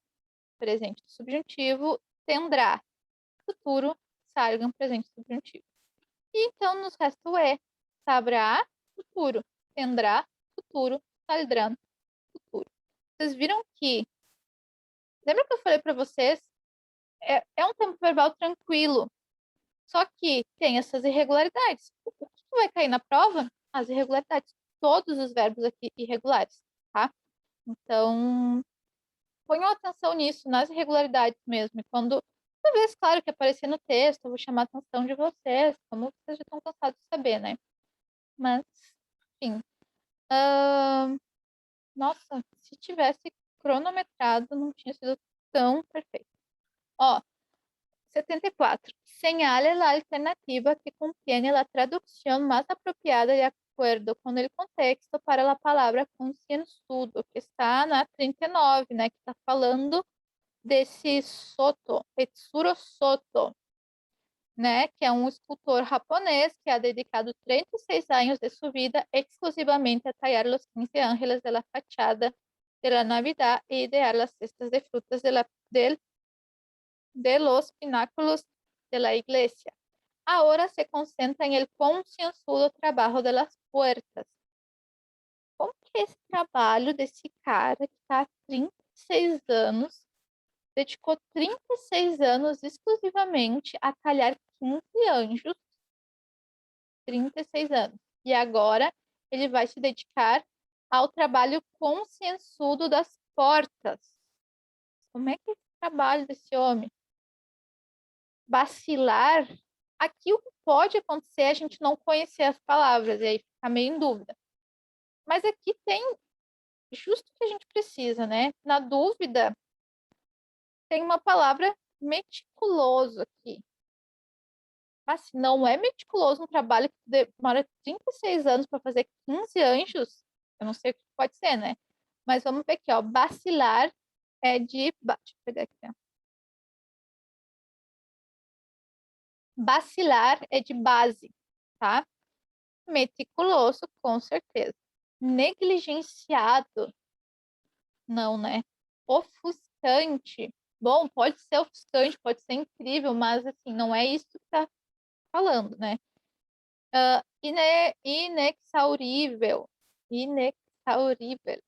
presente subjuntivo. Tendrá, futuro. Salgan, presente subjuntivo. E então nos resta o E. Sabrá, futuro. Tendrá, futuro. Saldrán, futuro. Vocês viram que... Lembra que eu falei para vocês? É um tempo verbal tranquilo. Só que tem essas irregularidades. O que vai cair na prova? As irregularidades. Todos os verbos aqui irregulares, tá? Então, ponham atenção nisso, nas irregularidades mesmo. E quando, talvez, claro, que aparecer no texto, eu vou chamar a atenção de vocês, como vocês já estão cansados de saber, né? Mas, enfim. Nossa, se tivesse cronometrado, não tinha sido tão perfeito. Ó, 74. Señale la alternativa que contiene la traducción más apropiada de acuerdo con el contexto para la palabra concienzudo, que está na 39, né? Que está falando desse Soto, Tetsuro Soto, né? Que é um escultor japonês que ha dedicado 36 anos de sua vida exclusivamente a tallar los 15 ángeles de la fachada de la Navidad y idear las cestas de frutas de los pináculos de la iglesia. Ahora se concentra en el concienzudo trabajo de las puertas. Como que é esse trabalho desse cara que está há 36 anos, dedicou 36 anos exclusivamente a talhar 15 anjos, 36 anos. E agora ele vai se dedicar ao trabalho concienzudo das portas. Como é que é esse trabalho desse homem? Vacilar, aqui o que pode acontecer é a gente não conhecer as palavras, e aí fica meio em dúvida. Mas aqui tem justo o que a gente precisa, né? Na dúvida, tem uma palavra meticuloso aqui. Assim, não é meticuloso um trabalho que demora 36 anos para fazer 15 anjos? Eu não sei o que pode ser, né? Mas vamos ver aqui, ó. Bacilar é de... Deixa eu pegar aqui, ó. Bacilar é de base, tá? Meticuloso, com certeza. Negligenciado, não, né? Ofuscante. Bom, pode ser ofuscante, pode ser incrível, mas assim, não é isso que tá falando, né? Inexaurível. Inexaurível.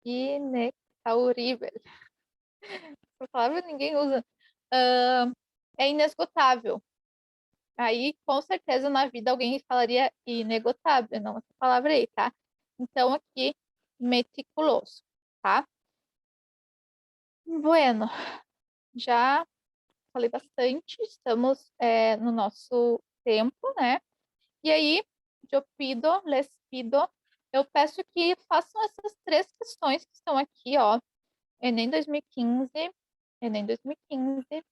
Inexaurível. Essa palavra ninguém usa. É inesgotável. Aí, com certeza, na vida alguém falaria inegotável, não essa palavra aí, tá? Então, aqui, meticuloso, tá? Bueno, já falei bastante, estamos no nosso tempo, né? E aí, eu pido, les pido, eu peço que façam essas três questões que estão aqui, ó. Enem 2015, Enem 2015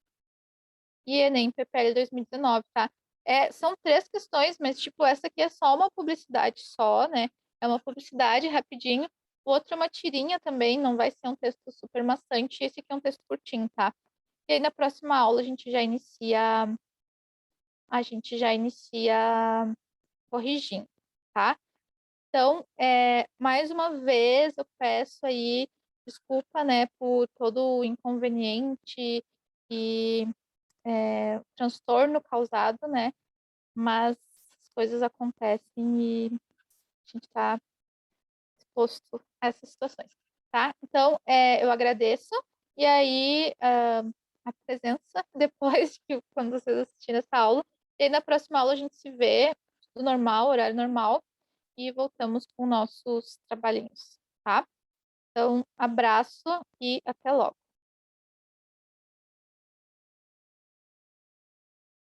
e Enem PPL 2019, tá? São três questões, mas, tipo, essa aqui é só uma publicidade só, né? É uma publicidade rapidinho. O outro é uma tirinha também, não vai ser um texto super maçante. Esse aqui é um texto curtinho, tá? E aí, na próxima aula, a gente já inicia corrigindo, tá? Então, mais uma vez eu peço aí desculpa, né, por todo o inconveniente e, transtorno causado, né, mas as coisas acontecem e a gente está exposto a essas situações, tá? Então, eu agradeço e aí, a presença depois que quando vocês assistirem essa aula, e aí na próxima aula a gente se vê, tudo normal, horário normal, e voltamos com nossos trabalhinhos, tá? Então, abraço e até logo.